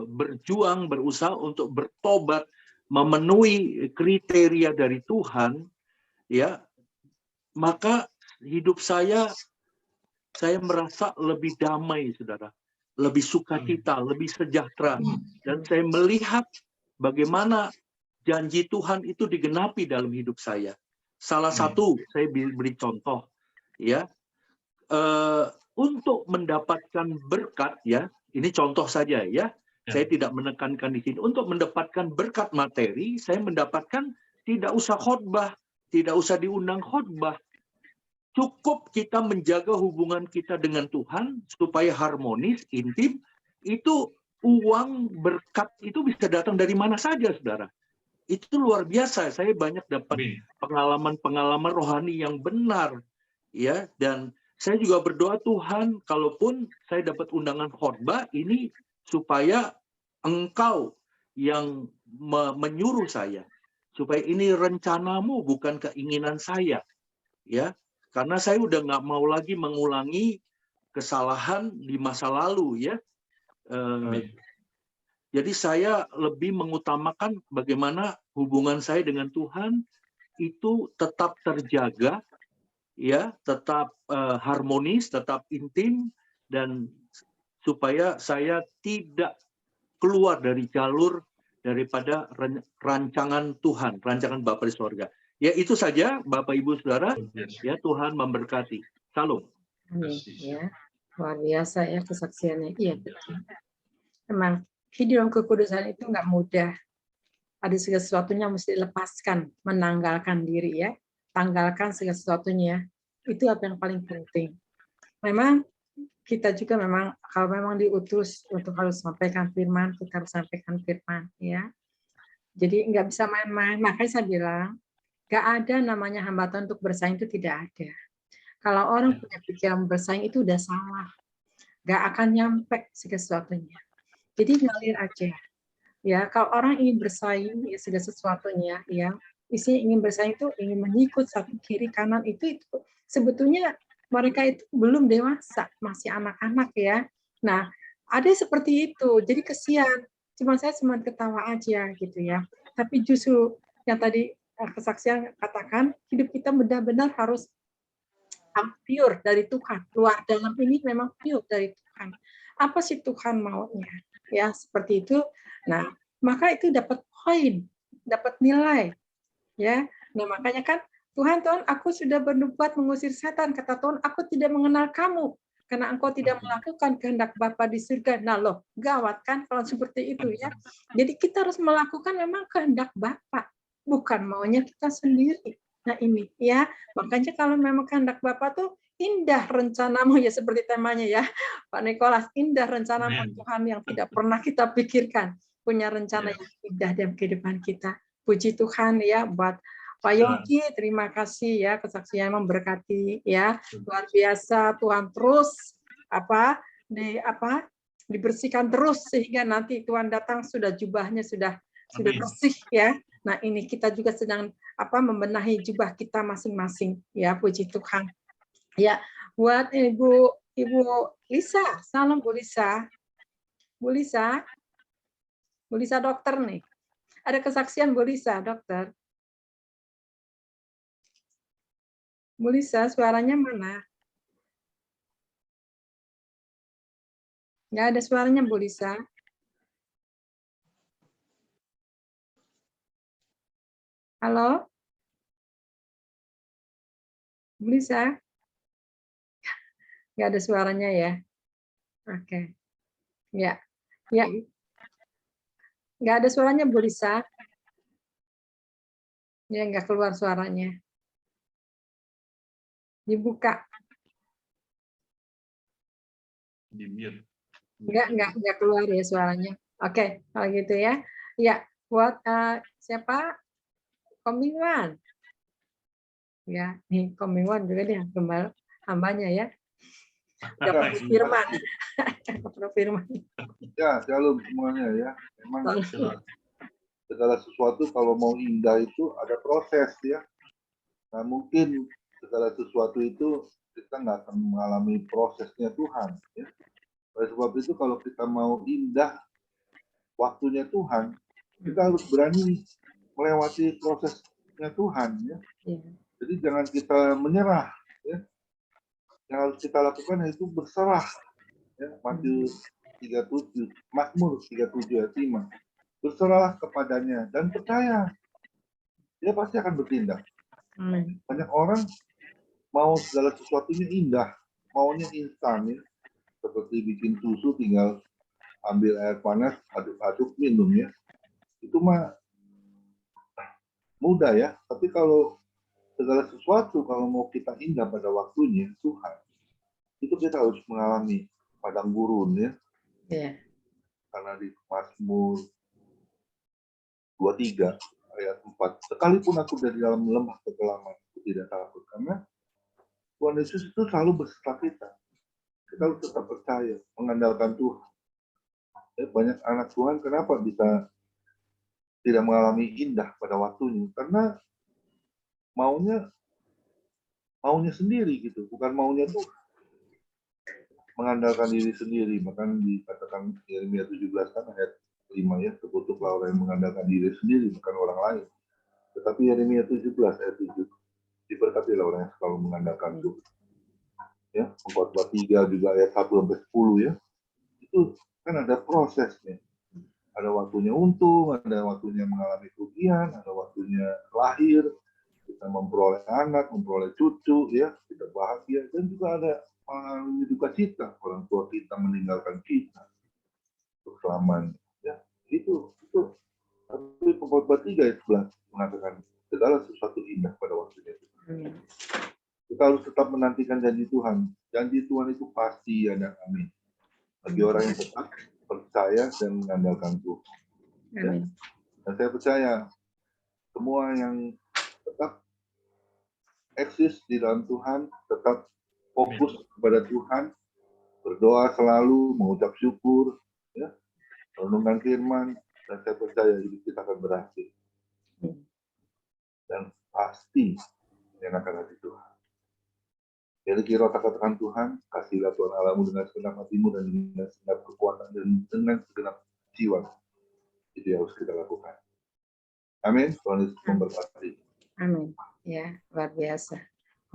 berjuang, berusaha untuk bertobat, memenuhi kriteria dari Tuhan, ya, maka hidup saya merasa lebih damai, saudara, lebih sukacita, lebih sejahtera, dan saya melihat bagaimana janji Tuhan itu digenapi dalam hidup saya. Salah satu, saya beri contoh, ya, untuk mendapatkan berkat, ya, ini contoh saja, ya, saya tidak menekankan di sini. Untuk mendapatkan berkat materi, saya mendapatkan tidak usah khotbah, tidak usah diundang khotbah. Cukup kita menjaga hubungan kita dengan Tuhan supaya harmonis, intim. Itu uang berkat itu bisa datang dari mana saja, saudara. Itu luar biasa. Saya banyak dapat pengalaman-pengalaman rohani yang benar, ya. Dan saya juga berdoa, Tuhan, kalaupun saya dapat undangan khotbah ini supaya Engkau yang menyuruh saya, supaya ini rencanamu bukan keinginan saya, ya. Karena saya udah nggak mau lagi mengulangi kesalahan di masa lalu, ya. Jadi saya lebih mengutamakan bagaimana hubungan saya dengan Tuhan itu tetap terjaga, ya, tetap harmonis, tetap intim, dan supaya saya tidak keluar dari jalur daripada rancangan Tuhan, rancangan Bapa di sorga. Ya, itu saja, Bapak Ibu Saudara. Ya, Tuhan memberkati. Salam. Ya, luar biasa ya kesaksiannya. Iya, betul. Memang hidup kekudusan itu nggak mudah. Ada segala sesuatunya mesti dilepaskan, menanggalkan diri, ya. Tanggalkan segala sesuatunya. Itu apa yang paling penting. Memang kita juga memang kalau memang diutus untuk harus sampaikan firman, kita harus sampaikan firman, ya. Jadi nggak bisa main-main. Makanya saya bilang, nggak ada namanya hambatan untuk bersaing, itu tidak ada. Kalau orang punya pikiran bersaing itu udah salah. Nggak akan nyampe segala sesuatunya. Jadi ngalir aja. Ya, kalau orang ingin bersaing ya segala sesuatunya, ya, isinya ingin bersaing itu ingin mengikut satu kiri kanan itu sebetulnya mereka itu belum dewasa, masih anak-anak, ya. Nah, ada seperti itu. Jadi kesian. Saya cuma ketawa aja gitu, ya. Tapi justru yang tadi kesaksian katakan, hidup kita benar-benar harus pure dari Tuhan. Luar dalam ini memang pure dari Tuhan. Apa sih Tuhan maunya? Ya, seperti itu. Nah, maka itu dapat poin, dapat nilai. Ya. Nah, makanya kan Tuhan, aku sudah bernubuat mengusir setan. Kata Tuhan, aku tidak mengenal kamu karena engkau tidak melakukan kehendak Bapa di surga. Nah, loh, gawat kan kalau seperti itu, ya. Jadi kita harus melakukan memang kehendak Bapa, bukan maunya kita sendiri. Nah, ini, ya. Makanya kalau memang kehendak Bapa tuh indah rencanamu, ya seperti temanya ya Pak Nikolas, indah rencanamu Tuhan yang tidak pernah kita pikirkan, punya rencana yang indah dalam kehidupan kita. Puji Tuhan ya buat Pak Yongki, terima kasih ya kesaksian memberkati ya, luar biasa. Tuhan terus dibersihkan terus sehingga nanti Tuhan datang sudah jubahnya sudah bersih ya. Nah, ini kita juga sedang membenahi jubah kita masing-masing ya, puji Tuhan. Ya, buat Ibu Lisa, salam Bu Lisa. Bu Lisa dokter nih. Ada kesaksian Bu Lisa, dokter. Bu Lisa, suaranya mana? Nggak ada suaranya Bu Lisa. Halo? Bu Lisa? Nggak ada suaranya ya? Oke. Ya. Nggak ada suaranya Bu Lisa. Ya, nggak keluar suaranya. Dibuka. Di mute. Nggak keluar ya suaranya. Oke, kalau gitu ya. Ya, buat siapa? Komingwan. Ya, nih Komingwan juga dia hambanya ya. Firman. Ya, shalom semuanya ya. Memang segala sesuatu kalau mau indah itu ada proses ya. Nah, mungkin segala sesuatu itu kita nggak akan mengalami prosesnya Tuhan. Ya. Oleh sebab itu kalau kita mau indah waktunya Tuhan, kita harus berani melewati prosesnya Tuhan. Ya. Jadi jangan kita menyerah. Ya. Yang harus kita lakukan yaitu berserah. Ya. Mazmur 37 ayat 5. Berserahlah kepadanya dan percaya. Dia pasti akan bertindak. Banyak orang mau segala sesuatunya indah, maunya instan ya. Seperti bikin susu tinggal ambil air panas, aduk-aduk minum ya. Itu mah mudah ya. Tapi kalau segala sesuatu kalau mau kita indah pada waktunya Tuhan, itu kita harus mengalami padang gurun ya. Karena di Mazmur 23 ayat 4, sekalipun aku dari dalam lembah kekelaman, aku tidak takut karena Tuhan Yesus itu selalu beserta kita. Kita harus tetap percaya, mengandalkan Tuhan. Ya, banyak anak Tuhan kenapa bisa tidak mengalami indah pada waktunya? Karena maunya sendiri gitu, bukan maunya Tuhan. Mengandalkan diri sendiri, bahkan dikatakan Yeremia 17 kan ayat 5 ya, terkutuklah orang yang mengandalkan diri sendiri, bukan orang lain. Tetapi Yeremia 17 ayat 7, diberkatilah orang yang selalu mengandalkan Tuhan. Ya, 4:3 juga ayat 1-10 ya. Itu kan ada prosesnya. Ada waktunya untung, ada waktunya mengalami kerugian, ada waktunya lahir, kita memperoleh anak, memperoleh cucu, ya, kita bahagia, dan juga ada mengalami duka cita, orang tua kita meninggalkan kita untuk selamanya. Ya, itu. Tapi Pengkhotbah 3 ayat 11 mengatakan segala sesuatu indah pada waktunya. Kita harus tetap menantikan janji Tuhan. Janji Tuhan itu pasti ada, amin. Bagi orang yang tetap percaya dan mengandalkan Tuhan. Ya. Dan saya percaya semua yang tetap eksis di dalam Tuhan, tetap fokus kepada Tuhan, berdoa selalu, mengucap syukur, ya, renungkan firman, dan saya percaya hidup kita akan berhasil. Dan pasti menyenangkan hati Tuhan. Jadi kira katakan Tuhan, kasihlah Tuhan Allahmu dengan segenap hatimu dan dengan segenap kekuatan dan dengan segenap jiwa. Itu yang harus kita lakukan. Amin. Tuhan Yesus memberkati. Amin. Ya, luar biasa.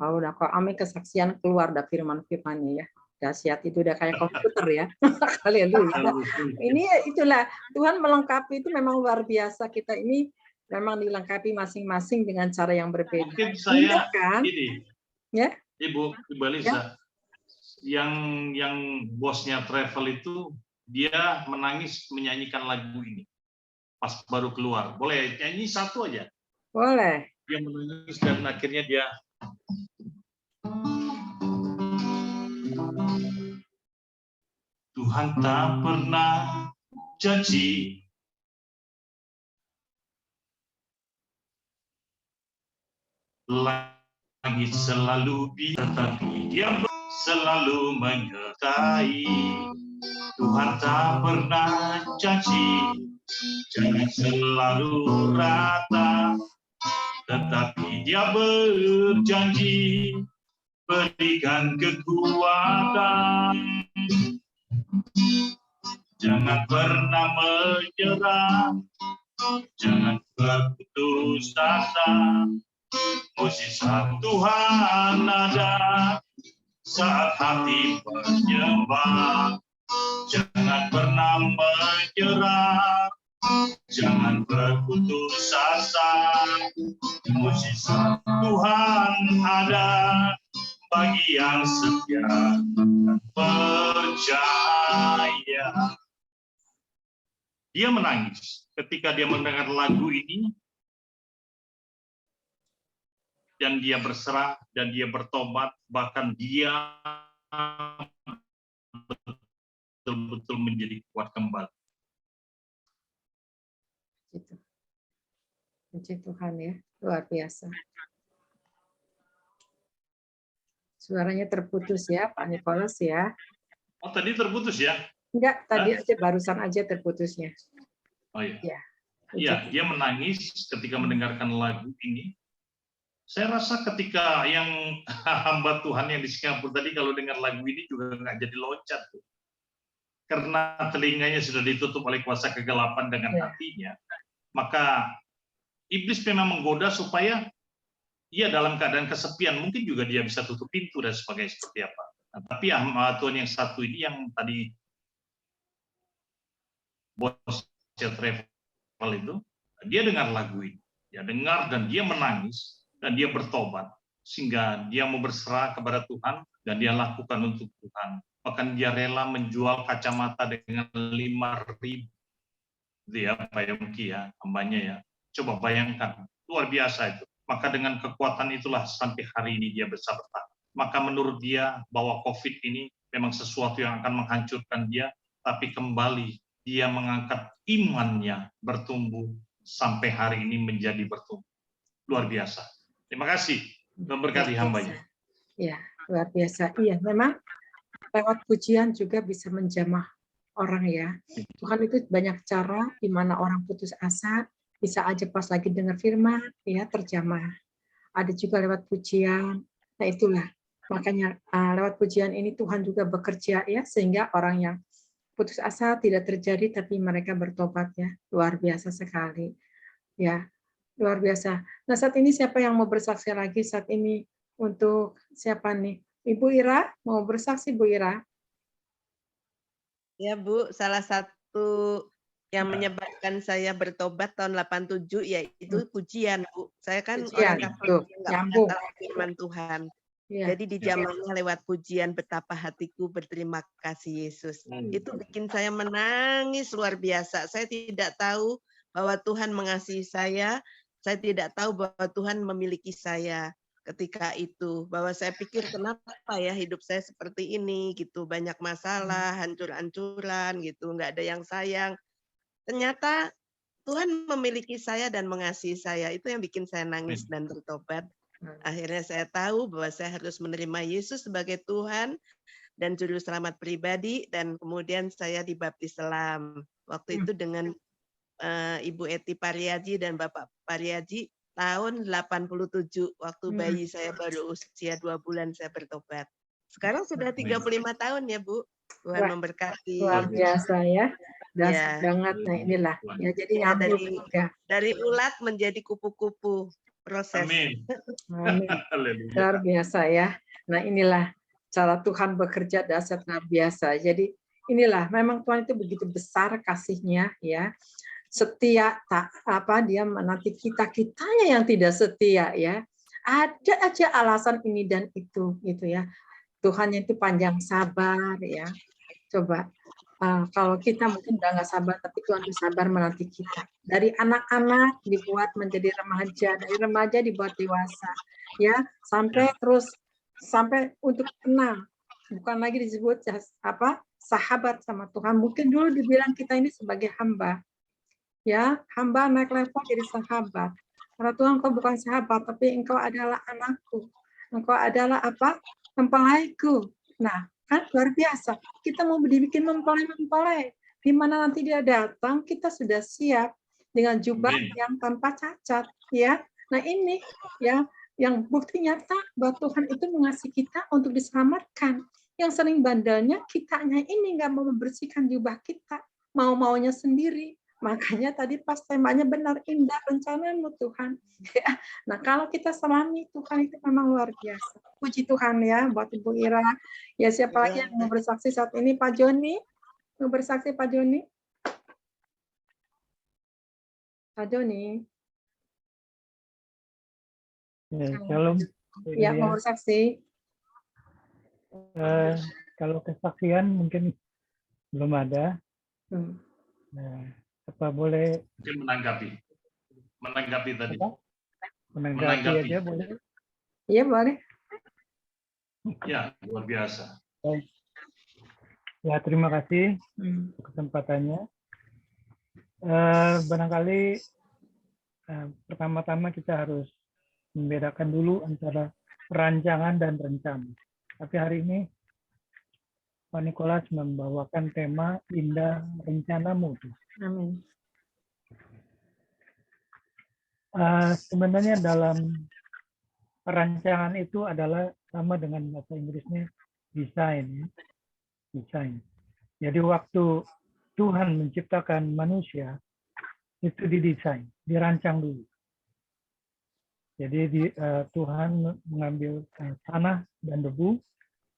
Oh, udah kok amin kesaksian keluar dari firman-firmannya ya. Dahsyat itu udah kayak komputer ya. Haleluya. Ini itulah Tuhan melengkapi itu memang luar biasa. Kita ini memang dilengkapi masing-masing dengan cara yang berbeda. Mungkin saya kan? ini. Ya. Ibu Lisa, ya? yang bosnya travel itu dia menangis menyanyikan lagu ini pas baru keluar. Boleh nyanyi satu aja? Boleh. Dia menangis dan akhirnya dia Tuhan tak pernah janji langit selalu biru, tetapi Dia selalu menyertai. Tuhan tak pernah janji jangan selalu rata, tetapi Dia berjanji berikan kekuatan. Jangan pernah menyerah, jangan berputus asa. Mukjizat Tuhan ada saat hati menyembah. Jangan pernah menyerah, jangan berputus asa. Mukjizat Tuhan ada bagi yang setia dan percaya. Dia menangis ketika dia mendengar lagu ini, dan dia berserah, dan dia bertobat, bahkan dia betul-betul menjadi kuat kembali. Puji Tuhan ya, luar biasa. Suaranya terputus ya, Pak Nicholas ya. Oh, tadi terputus ya? Enggak, tadi aja barusan aja terputusnya. Oh iya. Ya. Iya, dia menangis ketika mendengarkan lagu ini. Saya rasa ketika yang hamba Tuhan yang di Singapura tadi kalau dengar lagu ini juga nggak jadi loncat tuh. Karena telinganya sudah ditutup oleh kuasa kegelapan dengan hatinya. Maka iblis memang menggoda supaya ia dalam keadaan kesepian, mungkin juga dia bisa tutup pintu dan sebagainya seperti apa. Nah, tapi Tuhan yang satu ini yang tadi bosnya travel itu, dia dengar lagu ini. Dia dengar dan dia menangis. Dan dia bertobat, sehingga dia mau berserah kepada Tuhan, dan dia lakukan untuk Tuhan. Bahkan dia rela menjual kacamata dengan 5.000. Dia Pak Yongki ya, hambanya ya. Coba bayangkan, luar biasa itu. Maka dengan kekuatan itulah sampai hari ini dia bisa bertahan. Maka menurut dia bahwa COVID ini memang sesuatu yang akan menghancurkan dia, tapi kembali dia mengangkat imannya bertumbuh sampai hari ini menjadi bertumbuh. Luar biasa. Terima kasih memberkati hambanya. Ya, luar biasa. Iya, memang lewat pujian juga bisa menjamah orang ya. Tuhan itu banyak cara di mana orang putus asa bisa aja pas lagi dengar firman ya terjamah. Ada juga lewat pujian. Nah, itulah makanya lewat pujian ini Tuhan juga bekerja ya sehingga orang yang putus asa tidak terjadi tapi mereka bertobat ya. Luar biasa sekali. Ya. Luar biasa. Nah, saat ini siapa yang mau bersaksi lagi saat ini untuk siapa nih? Ibu Ira, mau bersaksi Bu Ira? Ya Bu, salah satu yang menyebabkan saya bertobat tahun 87 yaitu pujian Bu. Saya kan Pujian, orang Katolik yang nggak pernah tahu firman Tuhan. Ya. Jadi dijamahnya lewat pujian betapa hatiku berterima kasih Yesus. Itu bikin saya menangis luar biasa. Saya tidak tahu bahwa Tuhan mengasihi saya. Saya tidak tahu bahwa Tuhan memiliki saya ketika itu. Bahwa saya pikir kenapa ya hidup saya seperti ini gitu. Banyak masalah, hancur-hancuran gitu. Nggak ada yang sayang. Ternyata Tuhan memiliki saya dan mengasihi saya. Itu yang bikin saya nangis dan bertobat. Akhirnya saya tahu bahwa saya harus menerima Yesus sebagai Tuhan dan juru selamat pribadi. Dan kemudian saya dibaptis Islam. Waktu itu dengan Ibu Eti Pariaji dan Bapak Pariaji tahun 87 waktu bayi saya baru usia 2 bulan saya bertobat. Sekarang sudah 35 tahun ya Bu. Tuhan memberkati. Luar biasa ya. Dasar banget. Nah inilah. Ya jadi nyambung dari ulat menjadi kupu-kupu proses. Amin. Amin. Luar biasa ya. Nah inilah cara Tuhan bekerja dasar luar biasa. Jadi inilah memang Tuhan itu begitu besar kasihnya ya. Setia tak apa dia menanti kitanya yang tidak setia ya. Ada aja alasan ini dan itu gitu ya. Tuhan itu panjang sabar ya. Coba kalau kita mungkin udah nggak sabar tapi Tuhan itu sabar menanti kita. Dari anak-anak dibuat menjadi remaja, dari remaja dibuat dewasa ya sampai terus sampai untuk kenal. Bukan lagi disebut apa sahabat sama Tuhan. Mungkin dulu dibilang kita ini sebagai hamba. Ya, hamba naik level jadi sahabat. Karena Tuhan, engkau bukan sahabat, tapi engkau adalah anakku. Engkau adalah apa? Mempelaiku. Nah, kan luar biasa. Kita mau dibikin mempelai. Di mana nanti dia datang, kita sudah siap dengan jubah yang tanpa cacat. Ya, nah ini ya yang bukti nyata bahwa Tuhan itu mengasihi kita untuk diselamatkan. Yang sering bandelnya kitanya ini nggak mau membersihkan jubah kita, mau-maunya sendiri. Makanya tadi pas temanya benar, indah rencanamu Tuhan. Ya. Nah kalau kita selami Tuhan itu memang luar biasa. Puji Tuhan ya buat Ibu Ira. Ya siapa lagi yang mau bersaksi saat ini? Pak Joni? Mau bersaksi Pak Joni? Pak Joni? Shalom. Ya mau bersaksi. Kalau kesaksian mungkin belum ada. Nah, apa boleh mungkin menanggapi tadi. Menanggapi aja boleh? Iya boleh. Ya, luar biasa. Baik. Ya, terima kasih untuk kesempatannya. Barangkali pertama-tama kita harus membedakan dulu antara rancangan dan rencana. Tapi hari ini Pak Nikolas membawakan tema indah rencanamu. Amin. Sebenarnya dalam rancangan itu adalah sama dengan bahasa Inggrisnya desain. Jadi waktu Tuhan menciptakan manusia itu didesain, dirancang dulu. Jadi Tuhan mengambil tanah dan debu,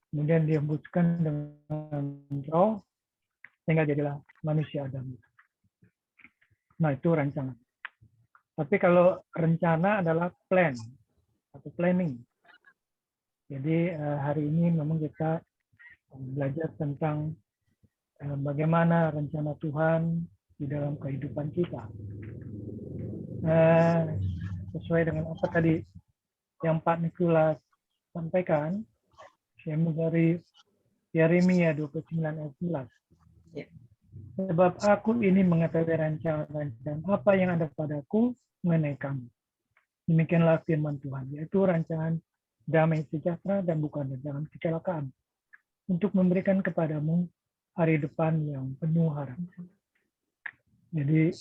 kemudian dihembuskan dengan roh, sehingga jadilah manusia Adam. Nah, itu rancangan. Tapi kalau rencana adalah plan atau planning. Jadi hari ini memang kita belajar tentang bagaimana rencana Tuhan di dalam kehidupan kita. Sesuai dengan apa tadi yang Pak Nikolas sampaikan, yang dari Yeremia 29 ayat 11. Sebab aku ini mengetahui rancangan apa yang ada padaku mengenai kamu. Demikianlah firman Tuhan, yaitu rancangan damai sejahtera dan bukan rancangan kecelakaan, untuk memberikan kepadamu hari depan yang penuh harapan. Jadi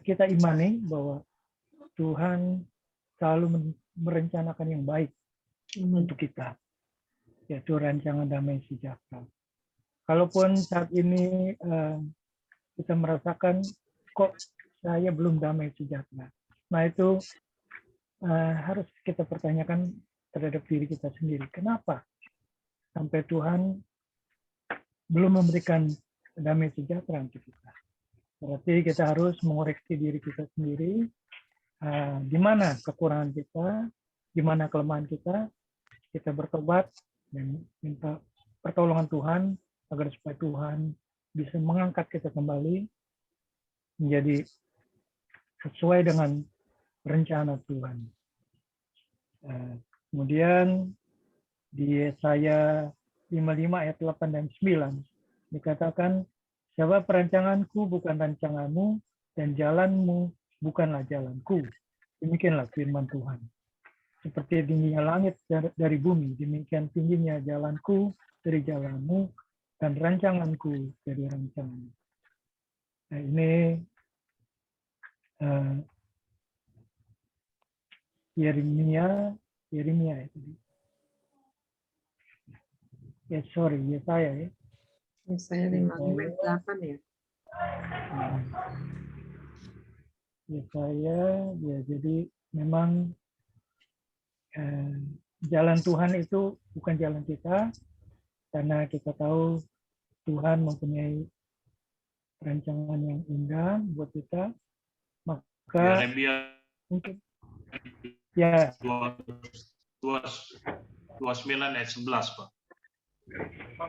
kita imani bahwa Tuhan selalu merencanakan yang baik untuk kita, yaitu rancangan damai sejahtera. Kalaupun saat ini kita merasakan kok saya belum damai sejahtera, nah itu harus kita pertanyakan terhadap diri kita sendiri. Kenapa sampai Tuhan belum memberikan damai sejahtera untuk kita? Berarti kita harus mengoreksi diri kita sendiri. Di mana kekurangan kita, di mana kelemahan kita bertobat dan minta pertolongan Tuhan agar supaya Tuhan bisa mengangkat kita kembali menjadi sesuai dengan rencana Tuhan. Kemudian di Yesaya 55 ayat 8 dan 9 dikatakan, sebab perancanganku bukan rancanganmu dan jalanmu bukanlah jalanku. Demikianlah firman Tuhan. Seperti tingginya langit dari bumi, demikian tingginya jalanku dari jalanmu dan rancanganku dari rancanganmu. Nah, ini Yeremia itu. Yesaya ya. Yesaya 55 ayat 8 ya. Yesaya ya, jadi memang jalan Tuhan itu bukan jalan kita, karena kita tahu Tuhan mempunyai rancangan yang indah buat kita, maka mungkin ya 29 ayat 11, Pak.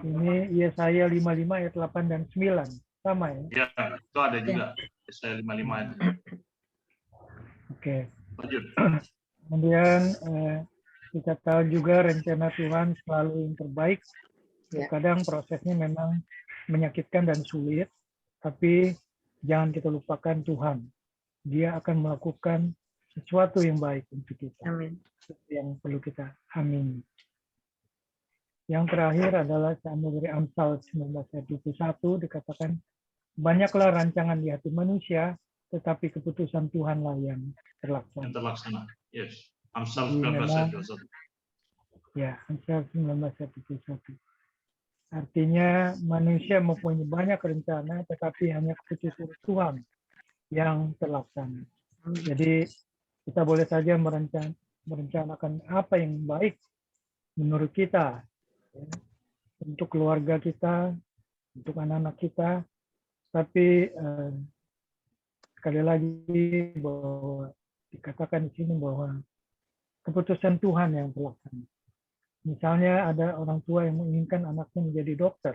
Ini Yesaya 55 ayat 8 dan 9 sama ya? Ya, itu ada juga Yesaya 55 ayat. Oke. Lanjut. Kemudian kita tahu juga rencana Tuhan selalu yang terbaik Ya. Kadang prosesnya memang menyakitkan dan sulit, tapi jangan kita lupakan Tuhan. Dia akan melakukan sesuatu yang baik untuk kita. Amin. Yang perlu kita amini. Yang terakhir adalah saya ambil dari Amsal 19:21 dikatakan, banyaklah rancangan di hati manusia, tetapi keputusan Tuhanlah yang terlaksana. Yang terlaksana. Yes. Amsal Jadi memang 19:21. ya, Amsal 19:21. Artinya manusia mempunyai banyak rencana, tetapi hanya keputusan Tuhan yang terlaksana. Jadi kita boleh saja merencanakan apa yang baik menurut kita, ya, untuk keluarga kita, untuk anak-anak kita, tapi sekali lagi bahwa dikatakan di sini bahwa keputusan Tuhan yang terlaksana. Misalnya ada orang tua yang menginginkan anaknya menjadi dokter,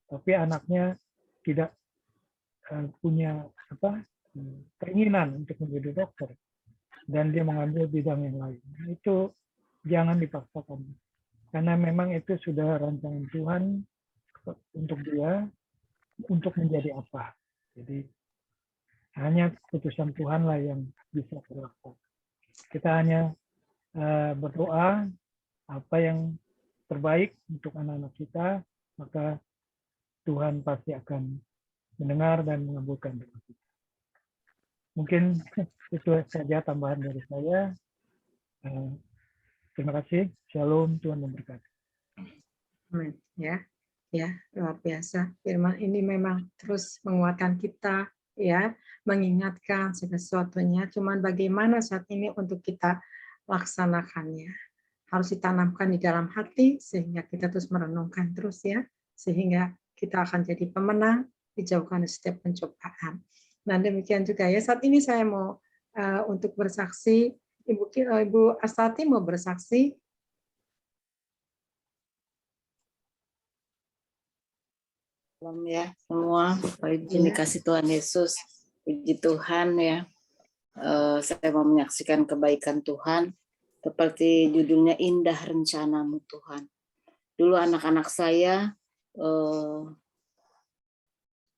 tapi anaknya tidak punya keinginan untuk menjadi dokter, dan dia mengambil bidang yang lain. Itu jangan dipaksakan, karena memang itu sudah rancangan Tuhan untuk dia, untuk menjadi apa. Jadi hanya keputusan Tuhanlah yang bisa terlaksana. Kita hanya berdoa apa yang terbaik untuk anak-anak kita, maka Tuhan pasti akan mendengar dan mengabulkan doa kita. Mungkin itu saja tambahan dari saya. Terima kasih. Shalom, Tuhan memberkati. Amin. Ya, luar biasa. Firman ini memang terus menguatkan kita, ya, mengingatkan segala sesuatunya. Cuman bagaimana saat ini untuk kita laksanakannya? Harus ditanamkan di dalam hati sehingga kita terus merenungkan terus, ya, sehingga kita akan jadi pemenang, dijauhkan dari setiap pencobaan. Dan demikian juga, ya, saat ini saya mau untuk bersaksi. Ibu Astati mau bersaksi. Shalom ya semua, dikasih Tuhan Yesus, puji Tuhan ya. Saya mau menyaksikan kebaikan Tuhan, seperti judulnya Indah Rencanamu Tuhan. Dulu anak-anak saya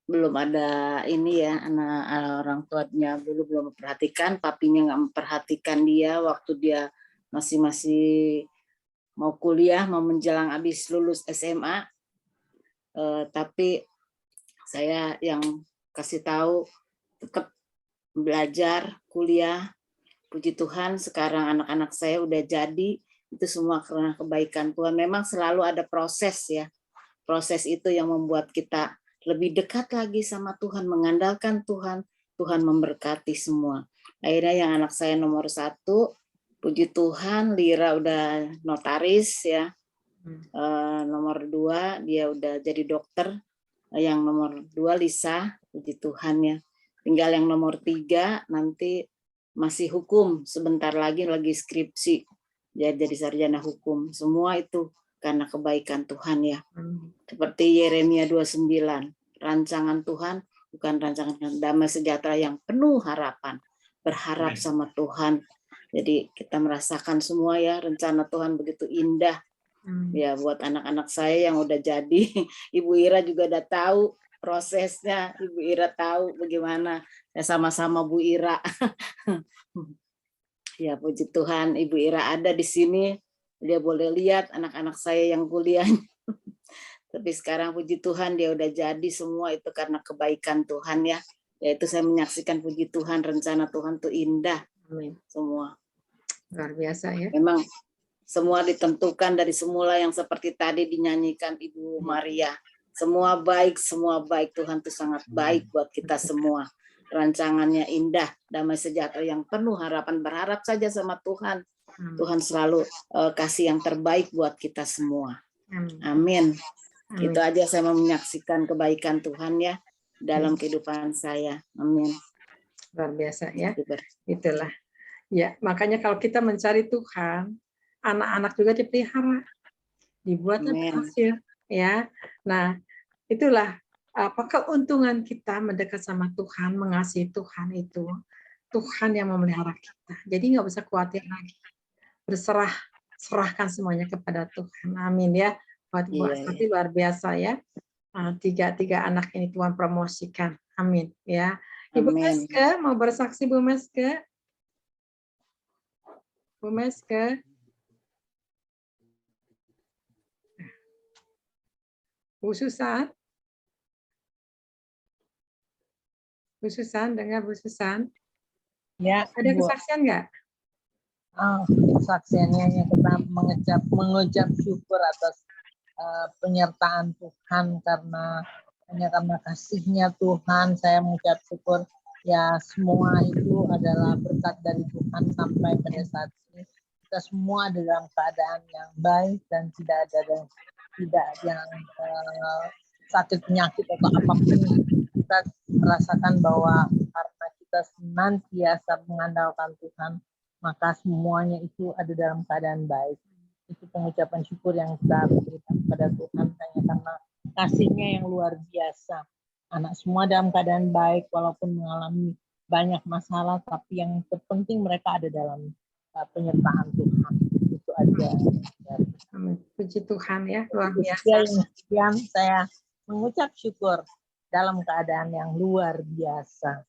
belum ada ini ya, anak orang tuanya dulu belum memperhatikan, papinya nggak memperhatikan dia waktu dia masih mau kuliah, mau menjelang habis lulus SMA. Tapi saya yang kasih tahu tetap belajar, kuliah. Puji Tuhan sekarang anak-anak saya udah jadi, itu semua karena kebaikan Tuhan. Memang selalu ada proses ya. Proses itu yang membuat kita lebih dekat lagi sama Tuhan, mengandalkan Tuhan. Tuhan memberkati semua. Akhirnya yang anak saya nomor 1, puji Tuhan, Lira udah notaris ya. Nomor 2 dia udah jadi dokter. Yang nomor 2 Lisa, puji Tuhan ya. Tinggal yang nomor 3 nanti masih hukum, sebentar lagi skripsi jadi sarjana hukum. Semua itu karena kebaikan Tuhan ya. Seperti Yeremia 29, rancangan Tuhan bukan rancangan damai sejahtera yang penuh harapan, berharap sama Tuhan. Jadi kita merasakan semua ya, rencana Tuhan begitu indah. Ya buat anak-anak saya yang udah jadi. Ibu Ira juga udah tahu prosesnya. Ibu Ira tahu bagaimana. Ya sama-sama Bu Ira. Ya puji Tuhan, Ibu Ira ada di sini. Dia boleh lihat anak-anak saya yang kuliah. Tapi sekarang puji Tuhan dia udah jadi, semua itu karena kebaikan Tuhan ya. Yaitu saya menyaksikan puji Tuhan, rencana Tuhan tuh indah. Amin. Semua. Luar biasa ya. Memang semua ditentukan dari semula yang seperti tadi dinyanyikan Ibu Maria. Semua baik Tuhan itu sangat baik buat kita semua. Rancangannya indah, damai sejahtera yang penuh harapan, berharap saja sama Tuhan. Tuhan selalu kasih yang terbaik buat kita semua. Amin. Itu aja saya mau menyaksikan kebaikan Tuhan ya dalam kehidupan saya. Amin. Luar biasa ya. Itulah. Ya, makanya kalau kita mencari Tuhan, anak-anak juga dipelihara, dibuatnya berhasil, ya. Nah, itulah apa keuntungan kita mendekat sama Tuhan, mengasihi Tuhan itu. Tuhan yang memelihara kita. Jadi nggak usah khawatir lagi. Serahkan semuanya kepada Tuhan. Amin ya. Buat Ibu Aswati luar biasa ya. Tiga anak ini Tuhan promosikan. Amin ya. Ibu Meske mau bersaksi, Bu Meske? Bu Meske? Bu Susan? Bu Susan, dengar Bu Susan? Ya, ada Bu. kesaksian nggak? Kesaksiannya yang kita mengucap syukur atas penyertaan Tuhan karena kasihnya Tuhan. Saya mengucap syukur ya, semua itu adalah berkat dari Tuhan sampai pada saat ini kita semua ada dalam keadaan yang baik dan tidak ada yang sakit penyakit atau apapun. Kita merasakan bahwa karena kita senantiasa mengandalkan Tuhan, maka semuanya itu ada dalam keadaan baik. Itu pengucapan syukur yang kita berikan kepada Tuhan hanya karena kasih-Nya yang luar biasa. Anak semua dalam keadaan baik walaupun mengalami banyak masalah, tapi yang terpenting mereka ada dalam penyertaan Tuhan. Itu aja. Puji Tuhan ya, luar biasa. Yang saya mengucap syukur dalam keadaan yang luar biasa.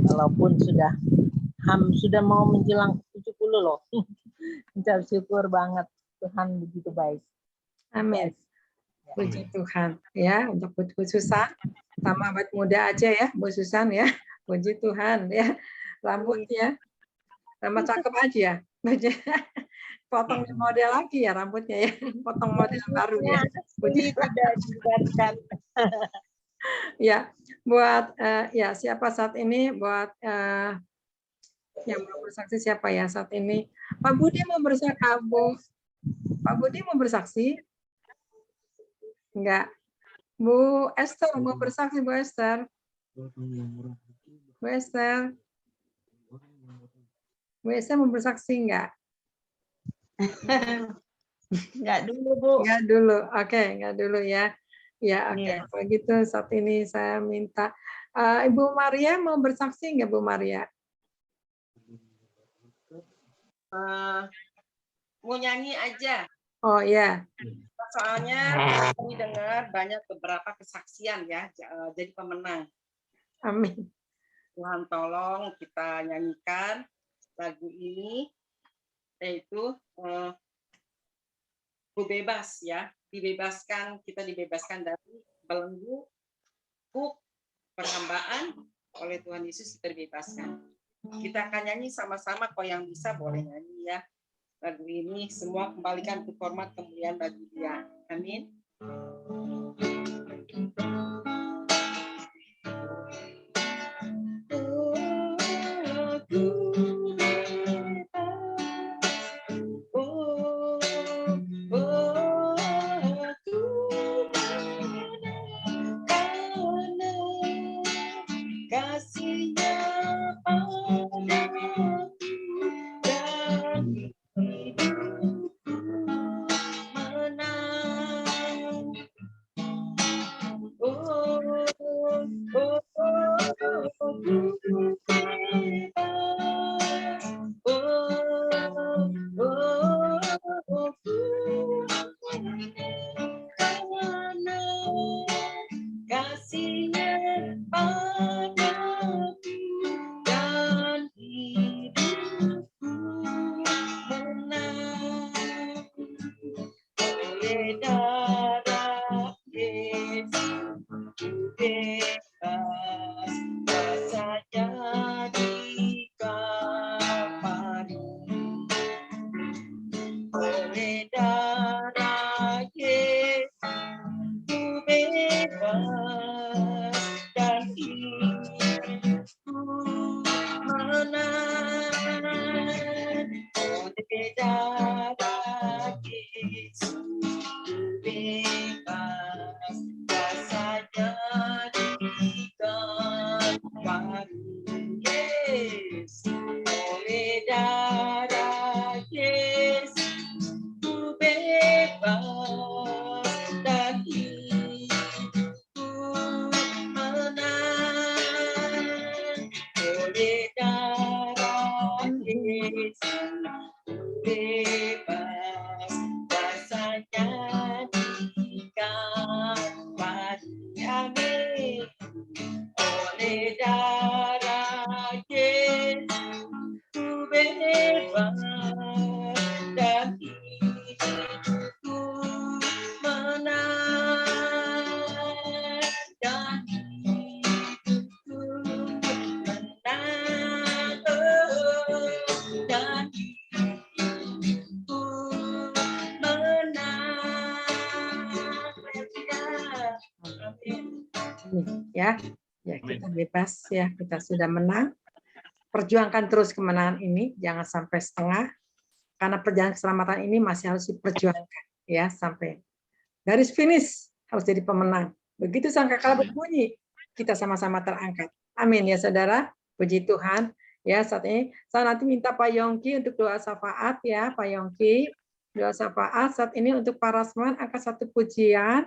Walaupun sudah mau menjelang 70 loh. Mengucap syukur banget, Tuhan begitu baik. Amin. Puji Tuhan ya, untuk Bu Susan, sama awet muda aja ya Bu Susan ya. Puji Tuhan ya. Rambutnya sama cakep aja. Potong model lagi ya rambutnya ya. Potong model baru ya. Puji tidak dibiarkan. Ya, buat ya siapa saat ini buat yang mau bersaksi siapa ya saat ini? Pak Budi mau bersaksi, Pak Budi mau bersaksi? Enggak. Bu Esther mau bersaksi, Bu Esther. Bu Esther. Bu Esther mau bersaksi enggak? Enggak dulu, Bu. Enggak dulu. Oke, enggak dulu ya. Ya, oke. Kalau gitu saat ini saya minta Ibu Maria mau bersaksi enggak, Bu Maria? Mau nyanyi aja. Oh ya. Soalnya kami dengar beberapa kesaksian ya, jadi pemenang. Amin. Tuhan tolong kita nyanyikan lagu ini, yaitu Ku Bebas ya, kita dibebaskan dari belenggu perhambaan oleh Tuhan Yesus, kita dibebaskan. Kita akan nyanyi sama-sama, kau yang bisa boleh nyanyi ya. Lagu ini semua kembalikan untuk hormat kemuliaan bagi Dia. Amin. Ini ya. Ya, kita bebas ya, kita sudah menang. Perjuangkan terus kemenangan ini, jangan sampai setengah. Karena perjalanan keselamatan ini masih harus diperjuangkan ya sampai garis finish, harus jadi pemenang. Begitu sangkakala berbunyi, kita sama-sama terangkat. Amin ya saudara. Puji Tuhan. Ya, saat ini saya nanti minta Pak Yongki untuk doa syafaat ya, Pak Yongki. Doa syafaat saat ini untuk para semuanya angkat satu pujian.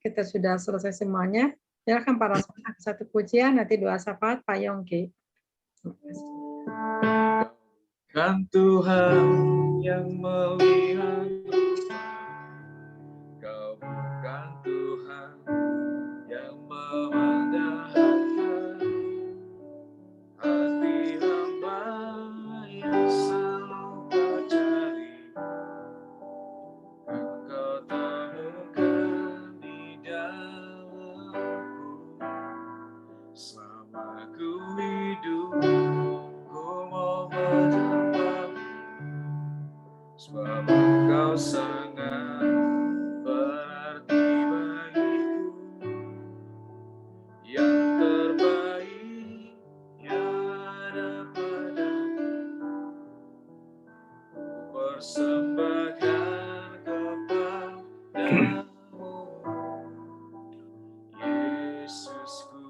Kita sudah selesai semuanya. Silakan para semuanya angkat satu pujian, nanti doa syafaat Pak Yongki. Kan Tuhan yang melihat, Kau bukan Tuhan yang memandang hati hamba yang selalu Kau cari, kan Kau temukan di dalamku. Selama ku hidup, ku mau menyembah, sebab Engkau sangat berarti bagiku. Yang terbaik yang ada padaku, persembahkan kepadamu, Yesusku.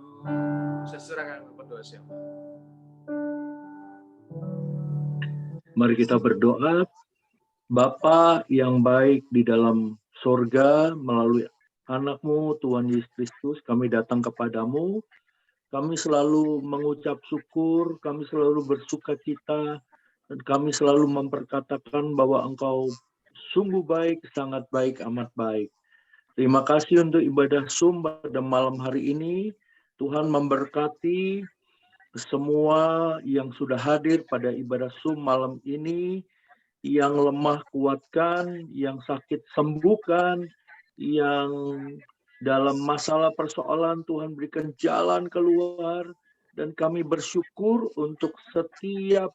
Saya serahkan berdoa siapa? Mari kita berdoa. Bapa yang baik di dalam sorga, melalui anak-Mu Tuhan Yesus Kristus, kami datang kepadamu. Kami selalu mengucap syukur, kami selalu bersukacita, dan kami selalu memperkatakan bahwa Engkau sungguh baik, sangat baik, amat baik. Terima kasih untuk ibadah Zoom pada malam hari ini. Tuhan memberkati semua yang sudah hadir pada ibadah Zoom malam ini, yang lemah kuatkan, yang sakit sembuhkan, yang dalam masalah persoalan Tuhan berikan jalan keluar, dan kami bersyukur untuk setiap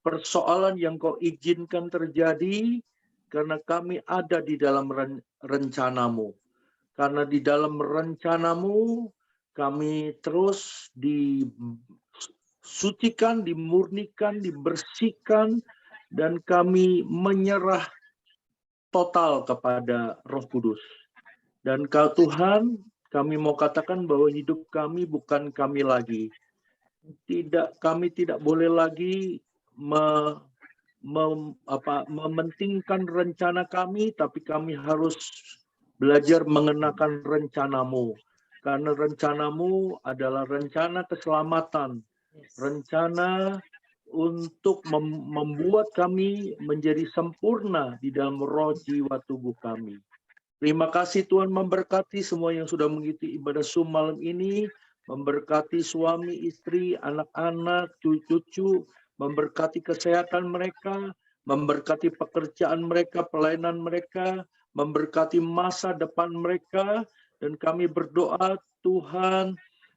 persoalan yang Kau izinkan terjadi, karena kami ada di dalam rencana-Mu. Karena di dalam rencana-Mu, kami terus disucikan, dimurnikan, dibersihkan, dan kami menyerah total kepada Roh Kudus. Dan Kau Tuhan, kami mau katakan bahwa hidup kami bukan kami lagi. Kami tidak boleh lagi mementingkan rencana kami, tapi kami harus belajar mengenakan rencana-Mu. Karena rencana-Mu adalah rencana keselamatan, rencana untuk membuat kami menjadi sempurna di dalam roh, jiwa, tubuh kami. Terima kasih Tuhan, memberkati semua yang sudah mengikuti ibadah Zoom malam ini, memberkati suami, istri, anak-anak, cucu-cucu, memberkati kesehatan mereka, memberkati pekerjaan mereka, pelayanan mereka, memberkati masa depan mereka, dan kami berdoa Tuhan,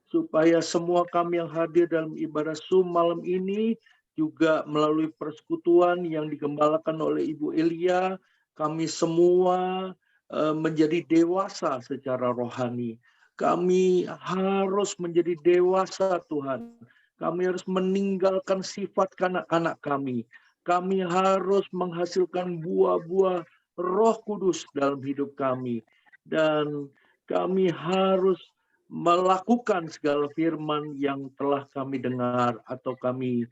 supaya semua kami yang hadir dalam ibadah Zoom malam ini, juga melalui persekutuan yang digembalakan oleh Ibu Elia, kami semua menjadi dewasa secara rohani. Kami harus menjadi dewasa Tuhan. Kami harus meninggalkan sifat kanak-kanak kami. Kami harus menghasilkan buah-buah Roh Kudus dalam hidup kami. Dan kami harus melakukan segala firman yang telah kami dengar atau kami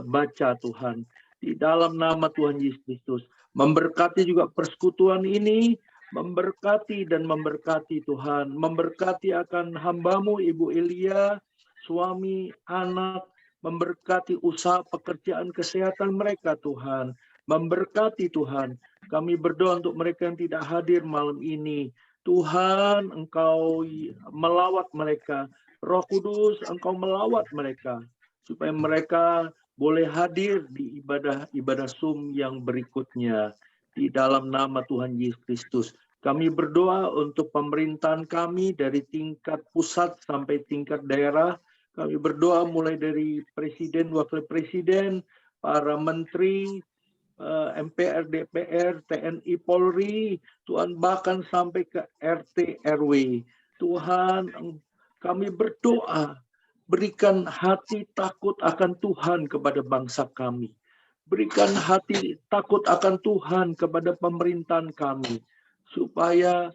baca Tuhan. Di dalam nama Tuhan Yesus Kristus. Memberkati juga persekutuan ini, memberkati dan memberkati Tuhan. Memberkati akan hamba-Mu Ibu Elia, suami, anak, memberkati usaha pekerjaan kesehatan mereka Tuhan. Memberkati Tuhan. Kami berdoa untuk mereka yang tidak hadir malam ini. Tuhan, Engkau melawat mereka. Roh Kudus, Engkau melawat mereka. Supaya mereka boleh hadir di ibadah Zoom yang berikutnya. Di dalam nama Tuhan Yesus Kristus. Kami berdoa untuk pemerintahan kami dari tingkat pusat sampai tingkat daerah. Kami berdoa mulai dari Presiden, Wakil Presiden, para menteri, MPR, DPR, TNI, Polri, Tuhan, bahkan sampai ke RT, RW. Tuhan, kami berdoa, berikan hati takut akan Tuhan kepada bangsa kami. Berikan hati takut akan Tuhan kepada pemerintahan kami. Supaya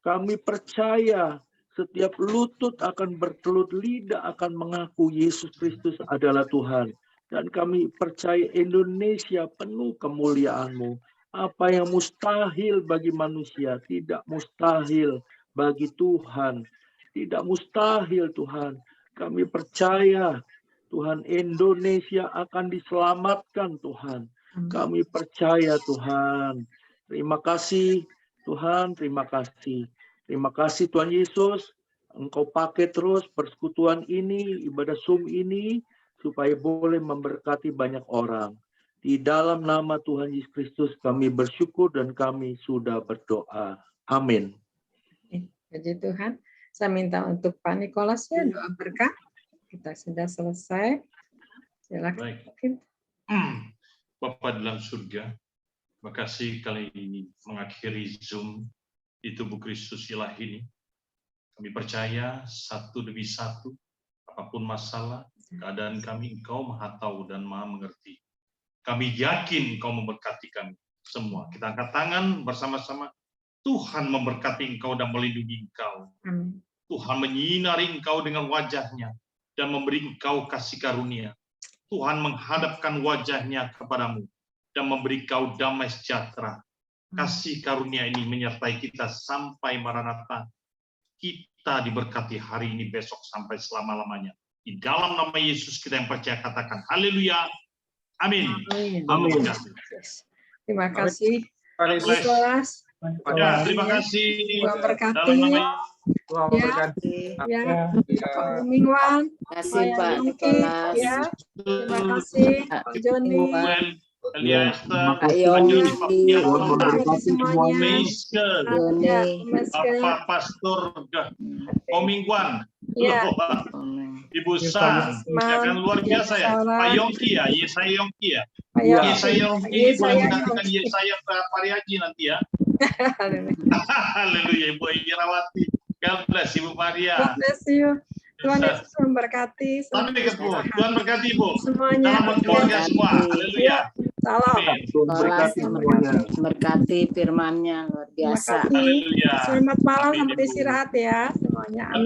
kami percaya setiap lutut akan bertelut, lidah akan mengaku Yesus Kristus adalah Tuhan. Dan kami percaya Indonesia penuh kemuliaan-Mu. Apa yang mustahil bagi manusia, tidak mustahil bagi Tuhan. Tidak mustahil Tuhan. Kami percaya Tuhan, Indonesia akan diselamatkan Tuhan. Kami percaya Tuhan. Terima kasih Tuhan, terima kasih. Terima kasih Tuhan Yesus. Engkau pakai terus persekutuan ini, ibadah Zoom ini, supaya boleh memberkati banyak orang. Di dalam nama Tuhan Yesus Kristus kami bersyukur dan kami sudah berdoa. Amin. Puji Tuhan. Saya minta untuk Pak Nikolas ya doa berkah. Kita sudah selesai. Silakan. Baik. Bapa dalam surga, terima kasih kali ini mengakhiri Zoom di tubuh Kristus ilahi ini. Kami percaya satu demi satu, apapun masalah, keadaan kami, Engkau Maha Tahu dan Maha Mengerti. Kami yakin Engkau memberkati kami semua. Kita angkat tangan bersama-sama. Tuhan memberkati Engkau dan melindungi Engkau. Tuhan menyinari Engkau dengan wajah-Nya dan memberi Engkau kasih karunia. Tuhan menghadapkan wajah-Nya kepadamu dan memberi Engkau damai sejahtera. Kasih karunia ini menyertai kita sampai Maranatha. Kita diberkati hari ini, besok, sampai selama-lamanya. Di dalam nama Yesus kita yang percaya katakan haleluya. Amin. Amin. Terima kasih Pak Nikolas. Ya, terima kasih. Tuhan berkati. Ya, Pak Mingwan. Terima kasih Pak Nikolas. Ya, terima kasih Pak Joni. Pak Yoni, semuanya. Bapak Pastor Komingwan, Ibu San, kan luar biasa ya. Pak Yongki ya, Yesaya Yongki ya. Yesaya Yongki boleh mengatakan Yesaya Pariaji nanti ya. Haleluya, Ibu Irawati. God bless Ibu Maria. God bless you. Tuhan Yesus memberkati. Sampai ketemu. Tuhan berkati Ibu. Semuanya. Salam keluarga semua. Haleluya. Salam. Berkati firman-Nya luar biasa. Selamat malam, sampai istirahat ya semuanya. Amin.